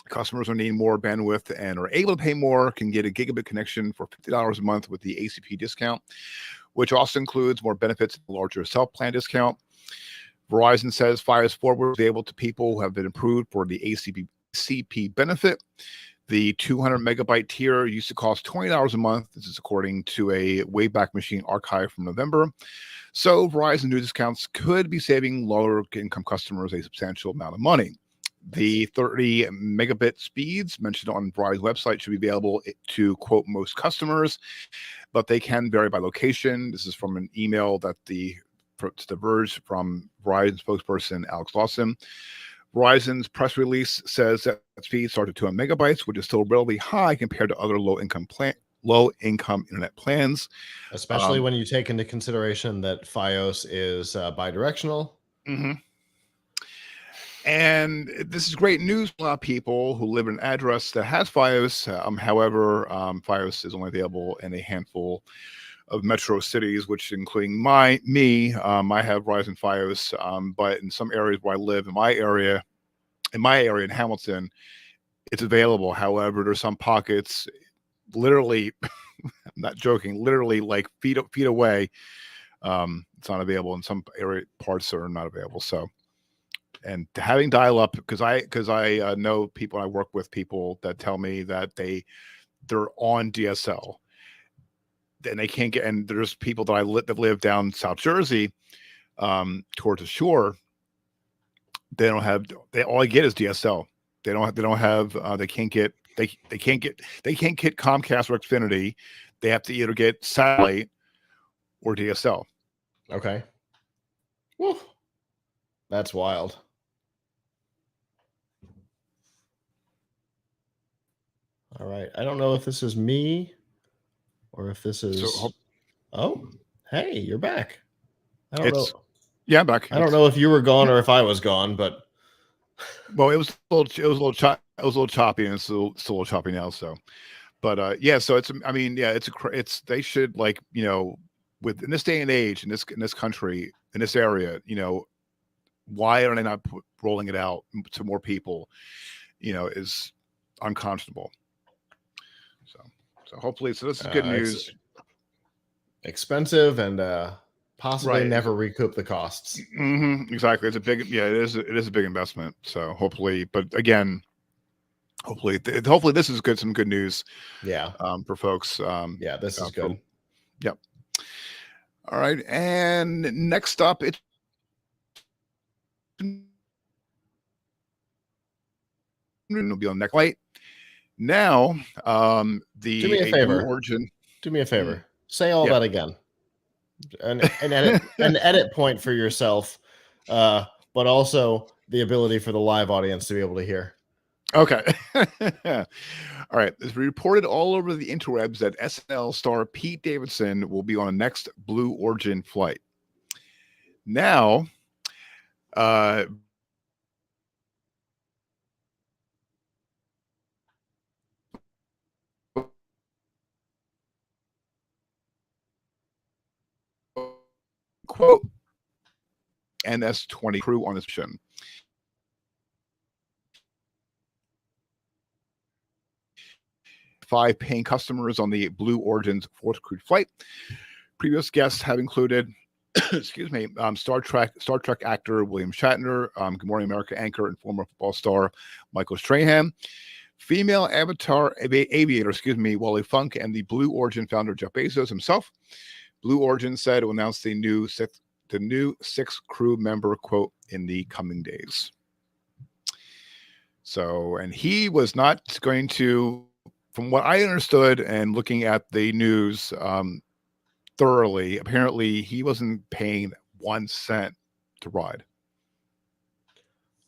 Customers who need more bandwidth and are able to pay more can get a gigabit connection for $50 a month with the ACP discount, which also includes more benefits and a larger self-plan discount. Verizon says Fios Forward will be able to people who have been approved for the ACP benefit. The 200 megabyte tier used to cost $20 a month. This is according to a Wayback Machine archive from November. So Verizon new discounts could be saving lower income customers a substantial amount of money. The 30 megabit speeds mentioned on Verizon's website should be available to, quote, most customers, but they can vary by location. This is from an email to The Verge from Verizon spokesperson Alex Lawson. Verizon's press release says that speeds start at 200 megabytes, which is still relatively high compared to other low-income internet plans. Especially when you take into consideration that Fios is bidirectional. Mm-hmm. And this is great news for a lot of people who live in an address that has Fios. However, Fios is only available in a handful metro cities, which including I have Verizon Fios, but in some areas where I live, in my area in Hamilton, it's available. However, there's some pockets, literally, I'm not joking, literally like feet away. It's not available, in some area parts are not available. So, and having dial up, because I know people, I work with people that tell me that they're on DSL. And they can't get, and there's people that live down South Jersey, towards the shore. They don't have, all I get is DSL. They can't get Comcast or Xfinity. They have to either get satellite or DSL. Okay. Woo. That's wild. All right. I don't know if this is me or if this is. Oh, hey, you're back. I don't know. Yeah, I'm back. I don't know if you were gone or if I was gone, but. Well, it was a little choppy, and it's still a little choppy now. So, but yeah, so they should, like, in this day and age, in this country, in this area, why are they not rolling it out to more people? Is unconscionable. So hopefully, this is good news. Expensive and possibly never recoup the costs. Mm-hmm, exactly. It is a big investment. So hopefully, but again, hopefully this is good. Some good news. Yeah. For folks. Yeah, this is good. Yep. All right, and next up, it'll be on next light. Now, do me a favor. Origin. Do me a favor. Say all that again. An edit point for yourself, but also the ability for the live audience to be able to hear. Okay. All right. It's reported all over the interwebs that SNL star Pete Davidson will be on a next Blue Origin flight. Now, quote, NS-20 crew on this mission. Five paying customers on the Blue Origin's fourth crewed flight. Previous guests have included, Star Trek actor William Shatner, Good Morning America anchor and former football star Michael Strahan, female avatar aviator, Wally Funk, and the Blue Origin founder Jeff Bezos himself. Blue Origin said it will announce the new sixth crew member, quote, in the coming days. So, and he was not going to, from what I understood and looking at the news thoroughly, apparently he wasn't paying 1 cent to ride.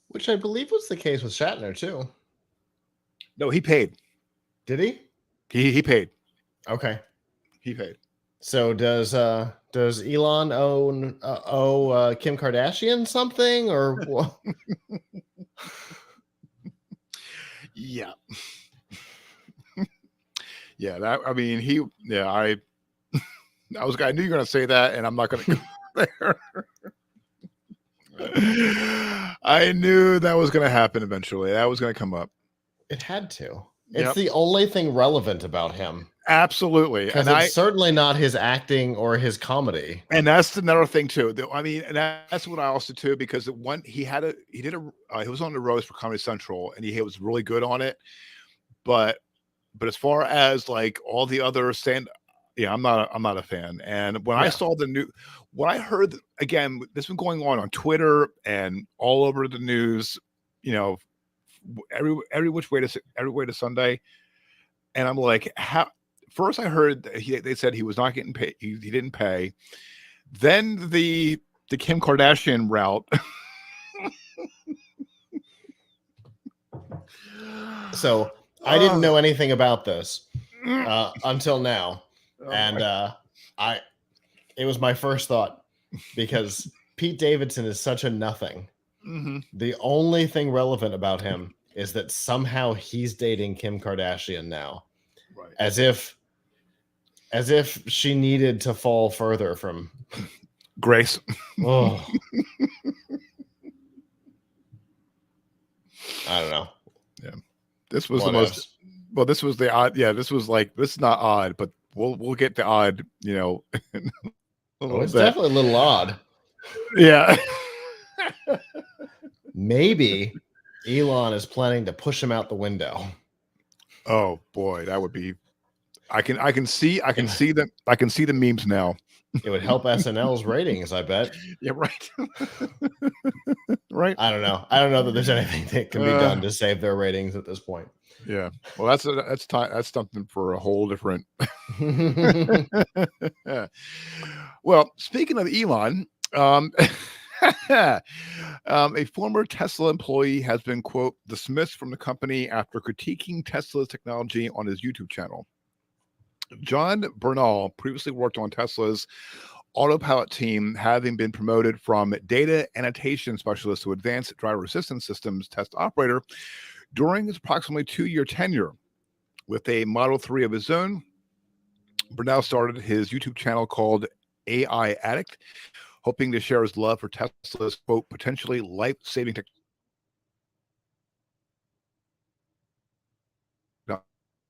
Which I believe was the case with Shatner too. No, he paid. Did he? He paid. Okay. He paid. So does Elon owe Kim Kardashian something, or what? Yeah. Yeah, I knew you were going to say that, and I'm not going to go there. I knew that was going to happen eventually. That was going to come up. It had to. It's the only thing relevant about him. Absolutely. Because it's certainly not his acting or his comedy. And that's another thing too. And that's what I also too, because he was on the roast for Comedy Central, and he was really good on it. But as far as like all the other I'm not a fan. And when I saw when I heard, again, this been going on Twitter and all over the news, every which way to Sunday. And I'm like, how? First I heard they said he was not getting paid. He didn't pay. Then the Kim Kardashian route. So I didn't know anything about this until now. And it was my first thought, because Pete Davidson is such a nothing. Mm-hmm. The only thing relevant about him is that somehow he's dating Kim Kardashian now. Right. As if As if she needed to fall further from grace. Oh. I don't know. Yeah. This was the most well, this was the odd. Yeah, this was like, this is not odd, but we'll get the odd, It's definitely a little odd. Yeah. Maybe Elon is planning to push him out the window. Oh boy, that would be. I can see the memes now. It would help SNL's ratings, I bet. Yeah, right. Right. I don't know that there's anything that can be done to save their ratings at this point. Yeah. Well, that's something for a whole different. Well, speaking of Elon, a former Tesla employee has been, quote, dismissed from the company after critiquing Tesla's technology on his YouTube channel. John Bernal previously worked on Tesla's autopilot team, having been promoted from data annotation specialist to advanced driver assistance systems test operator during his approximately 2-year tenure. With a Model 3 of his own, Bernal started his YouTube channel called AI Addict, hoping to share his love for Tesla's, quote, potentially life-saving technology.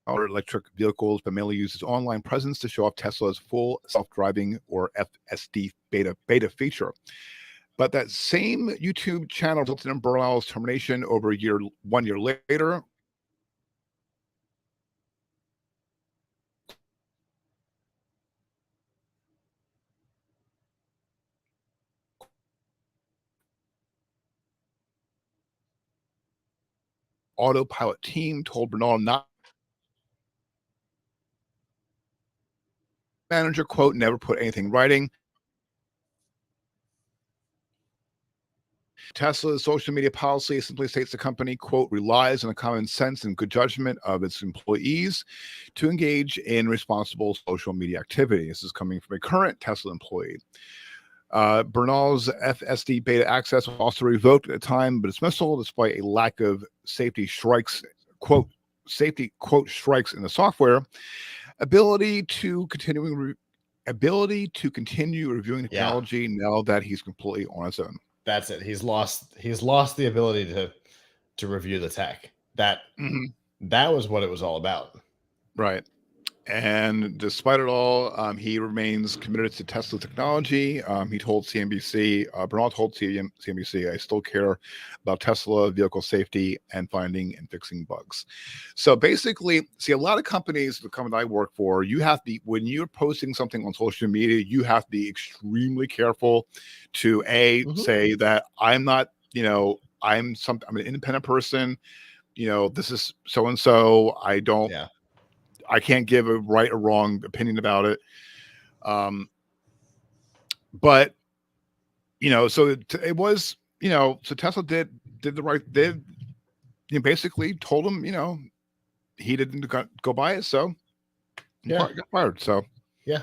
Electric vehicles, but mainly uses online presence to show off Tesla's full self-driving, or FSD beta feature. But that same YouTube channel resulted in Bernal's termination over 1 year later. Autopilot team told Bernal not manager, quote, never put anything in writing. Tesla's social media policy simply states the company, quote, relies on the common sense and good judgment of its employees to engage in responsible social media activity. This is coming from a current Tesla employee. Bernal's FSD beta access was also revoked at the time, but dismissal despite a lack of safety strikes, quote, strikes in the software. Ability to continue reviewing technology now that he's completely on his own. That's it. He's lost the ability to review the tech. That was what it was all about. Right. And despite it all, he remains committed to Tesla technology. He told CNBC, Bernal told CNBC, I still care about Tesla vehicle safety and finding and fixing bugs. So basically, see, a lot of companies, the company I work for, you have to be, when you're posting something on social media, you have to be extremely careful to say that I'm not, I'm an independent person. This is so-and-so. I can't give a right or wrong opinion about it. But, so it was, so Tesla did the right, basically told him, he didn't go by it. So got fired. So, yeah.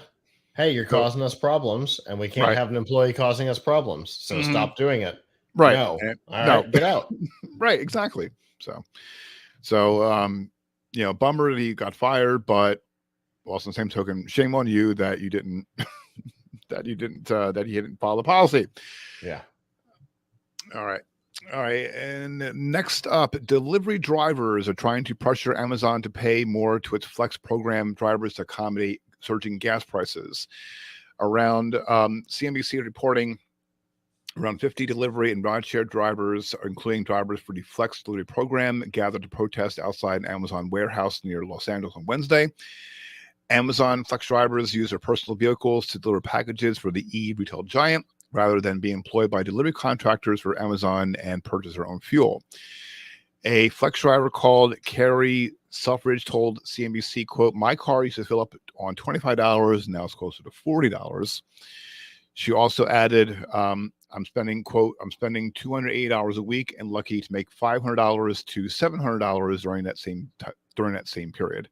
Hey, you're causing us problems and we can't have an employee causing us problems. So stop doing it. Right. No. All right, get out. Right. Exactly. So, bummer that he got fired, but also in the same token, shame on you that you didn't, that he didn't follow the policy. Yeah. All right. And next up, delivery drivers are trying to pressure Amazon to pay more to its Flex program drivers to accommodate surging gas prices. Around CNBC reporting, around 50 delivery and rideshare drivers, including drivers for the Flex delivery program, gathered to protest outside an Amazon warehouse near Los Angeles on Wednesday. Amazon Flex drivers use their personal vehicles to deliver packages for the e-retail giant rather than being employed by delivery contractors for Amazon and purchase their own fuel. A Flex driver called Carrie Selfridge told CNBC, quote, my car used to fill up on $25, now it's closer to $40. She also added, I'm spending 208 hours a week and lucky to make $500 to $700 during that same period.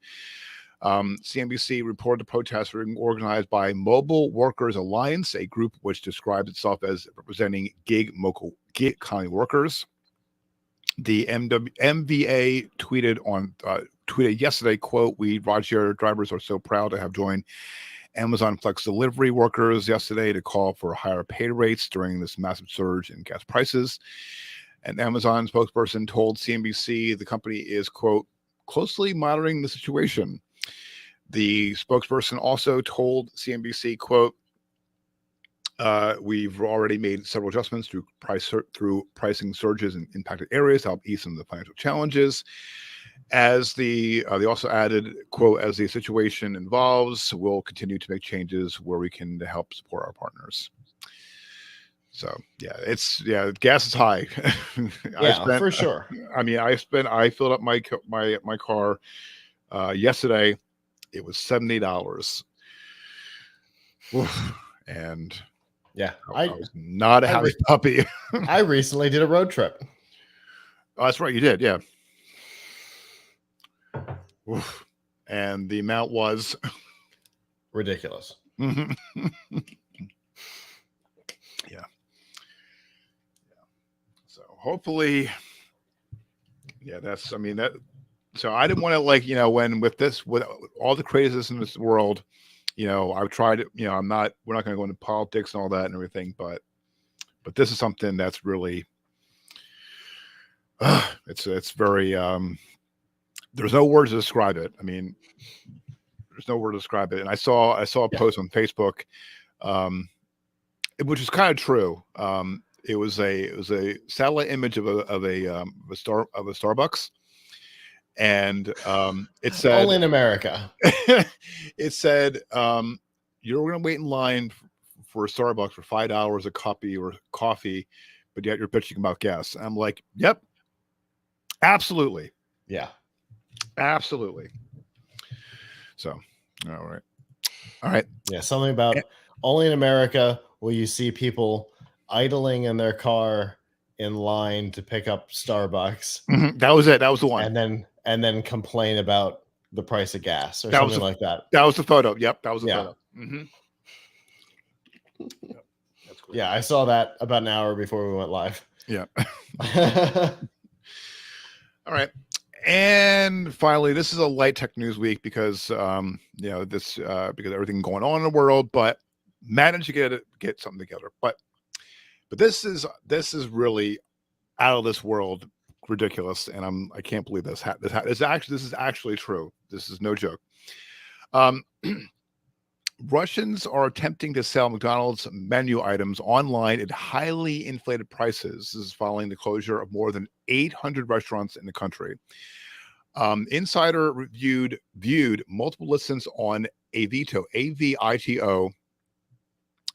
CNBC reported the protests were organized by Mobile Workers Alliance, a group which describes itself as representing gig economy workers. The MVA tweeted tweeted yesterday, quote, "We rideshare drivers are so proud to have joined Amazon Flex delivery workers yesterday to call for higher pay rates during this massive surge in gas prices." An Amazon spokesperson told CNBC the company is, quote, "closely monitoring the situation." The spokesperson also told CNBC, quote, "We've already made several adjustments through pricing surges in impacted areas to help ease some of the financial challenges." As they also added, quote, "As the situation evolves, we'll continue to make changes where we can to help support our partners." So gas is high. For sure. I filled up my car yesterday. It was $70. And yeah, I was not a happy puppy. I recently did a road trip. Oh, that's right, you did, yeah. Oof. And the amount was ridiculous. Yeah. So hopefully, so I didn't want to, like, with all the craziness in this world, I've tried it, we're not going to go into politics and all that and everything, but this is something that's really, it's very, there's no words to describe it. I mean, there's no word to describe it. And I saw a post on Facebook, which is kind of true. It was a satellite image of a Starbucks, and it said, "Only in America." It said, "You're going to wait in line for a Starbucks for $5 a coffee, but yet you're bitching about gas." I'm like, yep, absolutely, yeah, absolutely. So, all right, yeah, something about only in America will you see people idling in their car in line to pick up Starbucks. Mm-hmm. That was it. That was the one. And then complain about the price of gas or something like that. That was the photo. Yep, that was the photo. Mm-hmm. Yep. That's cool. Yeah, I saw that about an hour before we went live. Yeah. All right. And finally, this is a light tech news week because because everything going on in the world, but managed to get something together. But this is really out of this world ridiculous, and I can't believe this. This is actually true. This is no joke. Russians are attempting to sell McDonald's menu items online at highly inflated prices. This is following the closure of more than 800 restaurants in the country. Insider viewed multiple listings on Avito, AVITO,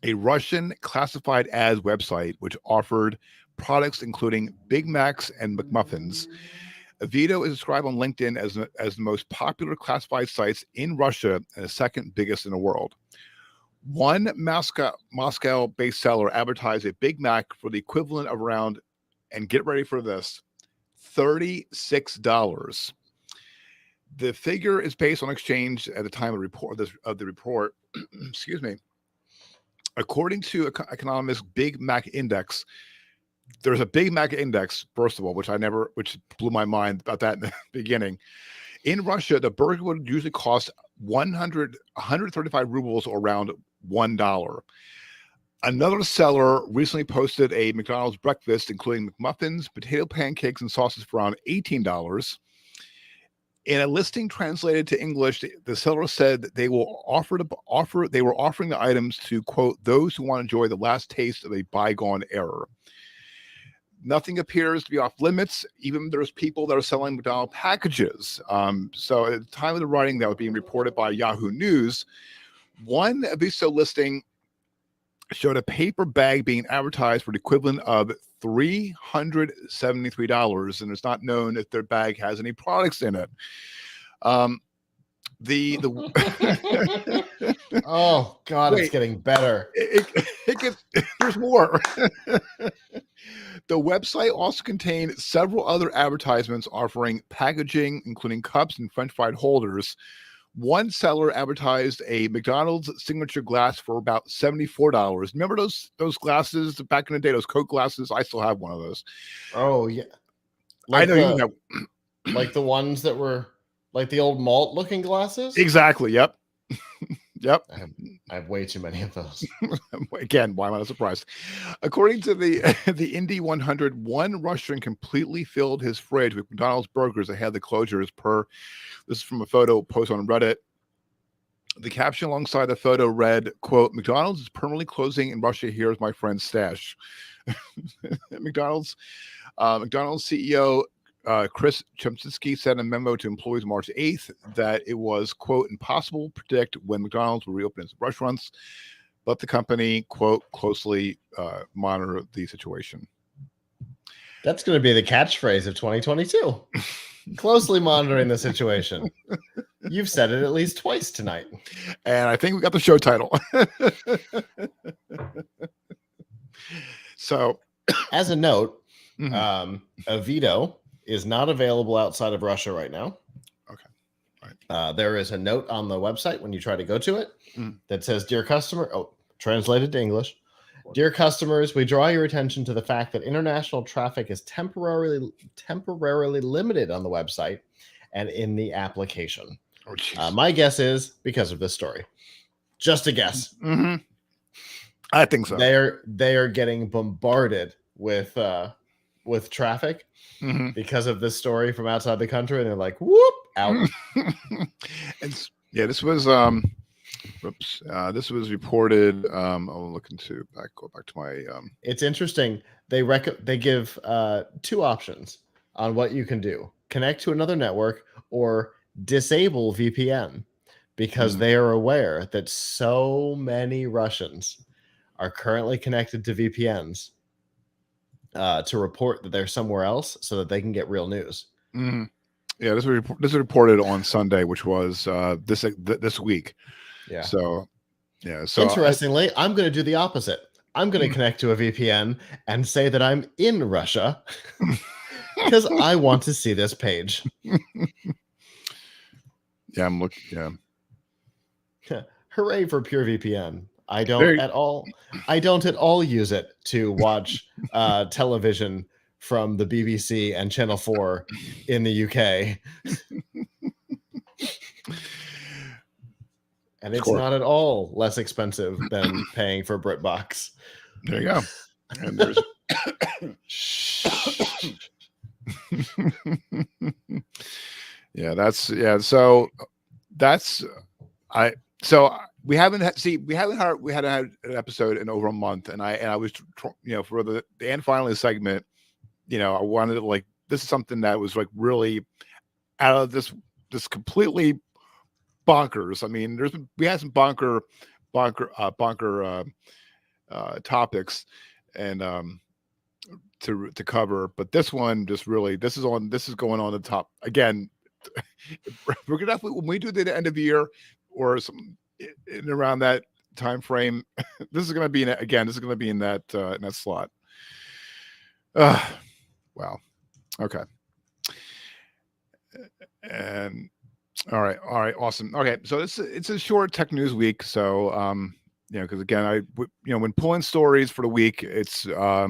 a Russian classified ads website which offered products including Big Macs and McMuffins. Avito is described on LinkedIn as the most popular classified sites in Russia and the second biggest in the world. One Moscow-based seller advertised a Big Mac for the equivalent of around, and get ready for this, $36. The figure is based on exchange at the time of the report. Excuse me. According to economist Big Mac Index, there's a Big Mac Index, first of all, which blew my mind about that in the beginning. In Russia, the burger would usually cost 135 rubles, or around $1. Another seller recently posted a McDonald's breakfast, including McMuffins, potato pancakes, and sauces for around $18. In a listing translated to English, the seller said that they were offering the items to, quote, those who want to enjoy the last taste of a bygone era. Nothing appears to be off limits. Even there's people that are selling McDonald's packages. So at the time of the writing that was being reported by Yahoo News, one Aviso listing showed a paper bag being advertised for the equivalent of $373, and it's not known if their bag has any products in it. Oh God, wait, it's getting better. There's more. The website also contained several other advertisements offering packaging, including cups and French fry holders. One seller advertised a McDonald's signature glass for about $74. Remember those glasses back in the day, those Coke glasses? I still have one of those. Oh yeah, I know you have. Like the ones that were like the old malt looking glasses. Exactly. Yep. Yep. I have way too many of those. Again, why am I not surprised? According to the Indy 100, one Russian completely filled his fridge with McDonald's burgers ahead of the closures. This is from a photo post on Reddit. The caption alongside the photo read, quote, "McDonald's is permanently closing in Russia. Here's my friend's stash." McDonald's CEO Chris Chemsky sent a memo to employees March 8th that it was, quote, impossible to predict when McDonald's will reopen its restaurants, but the company, quote, closely monitor the situation. That's going to be the catchphrase of 2022. Closely monitoring the situation. You've said it at least twice tonight. And I think we got the show title. So, as a note, Avito is not available outside of Russia right now. Okay. Right. There is a note on the website when you try to go to it that says, "Dear customer," translated to English, "Dear customers, we draw your attention to the fact that international traffic is temporarily limited on the website and in the application." My guess is because of this story. Just a guess. Mm-hmm. I think so. They are getting bombarded with traffic because of this story from outside the country, and they're like, "Whoop, out." This was this was reported. I'll go back to my. It's interesting. They give 2 options on what you can do: connect to another network or disable VPN, because they are aware that so many Russians are currently connected to VPNs to report that they're somewhere else so that they can get real news. Mm-hmm. Yeah, this was reported on Sunday, which was this week. Yeah. So, yeah. So interestingly, I'm going to do the opposite. I'm going to connect to a VPN and say that I'm in Russia because I want to see this page. Yeah, I'm looking. Yeah. Hooray for pure VPN. I don't at all use it to watch television from the BBC and Channel 4 in the UK. And it's not at all less expensive than paying for BritBox. There you go. And there's So we haven't had an episode in over a month, and I was for the and finally segment, I wanted to, like, this is something that was like really out of this completely bonkers. I mean, we had some bonker topics and to cover, but this one just really this is going on the top again. We're gonna definitely, when we do the end of year or some in around that time frame, this is going to be in that slot. Wow. Okay. And all right, awesome. Okay, so it's a short tech news week, so because again, when pulling stories for the week, it's a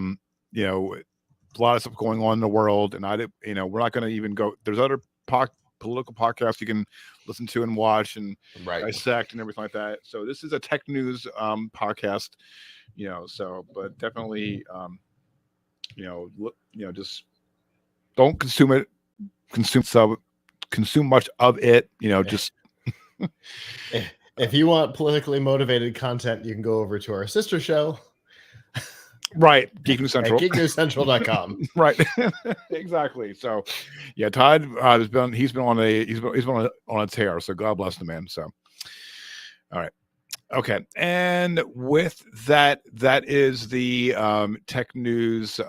lot of stuff going on in the world, and we're not going to even go. There's other political podcasts you can listen to and watch and dissect and everything like that. So this is a tech news podcast, but definitely just don't consume much of it, just if you want politically motivated content, you can go over to our sister show. Right, Geek News Central. GeekNewsCentral.com. Right, exactly. So, yeah, Todd he's been on a tear. So God bless the man. So, all right, okay. And with that is the tech news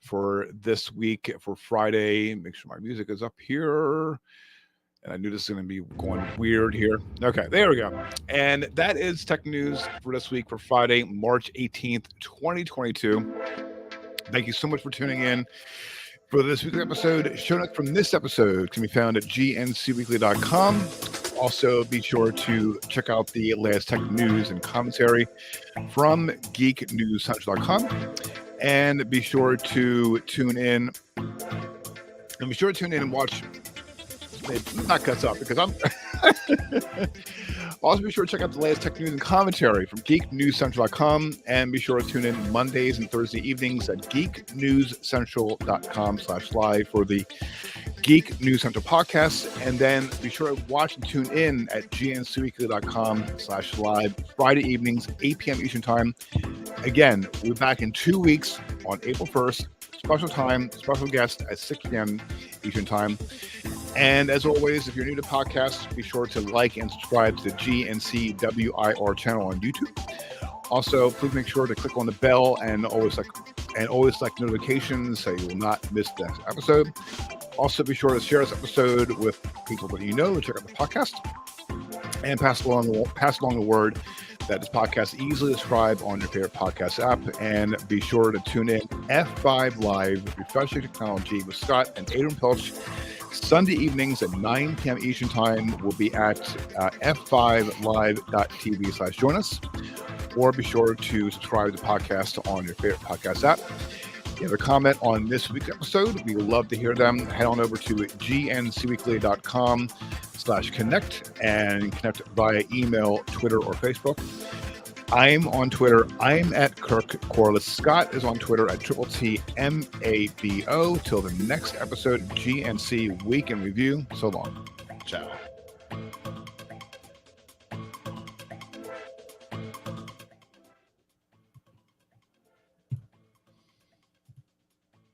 for this week for Friday. Make sure my music is up here. And I knew this was going to be going weird here. Okay, there we go. And that is tech news for this week for Friday, March 18th, 2022. Thank you so much for tuning in for this week's episode. Show notes from this episode can be found at gncweekly.com. Also, be sure to check out the latest tech news and commentary from geeknewscentral.com. And be sure to tune in. And be sure to tune in and watch Not cuts up because I'm. Also, be sure to check out the latest tech news and commentary from geeknewscentral.com, and be sure to tune in Mondays and Thursday evenings at geeknewscentral.com/live for the Geek News Central podcast. And then be sure to watch and tune in at gncweekly.com/live Friday evenings, 8 p.m. Eastern Time. Again, we're back in 2 weeks on April 1st. Special time, special guest at 6 p.m. Eastern Time. And as always, if you're new to podcasts, be sure to like and subscribe to the GNCWIR channel on YouTube. Also, please make sure to click on the bell and always select notifications so you will not miss the next episode. Also, be sure to share this episode with people that you know to check out the podcast, and pass along the word that this podcast is easily described on your favorite podcast app. And be sure to tune in F5 Live, Refreshing Technology with Scott and Adrian Pilch. Sunday evenings at 9 p.m. Eastern Time. We'll be at f5live.tv/join us. Or be sure to subscribe to the podcast on your favorite podcast app. If you have a comment on this week's episode, we would love to hear them. Head on over to gncweekly.com/connect and connect via email, Twitter, or Facebook. I'm on Twitter. I'm at Kirk Corliss. Scott is on Twitter at TTMABO. Till the next episode of GNC Week in Review. So long. Ciao.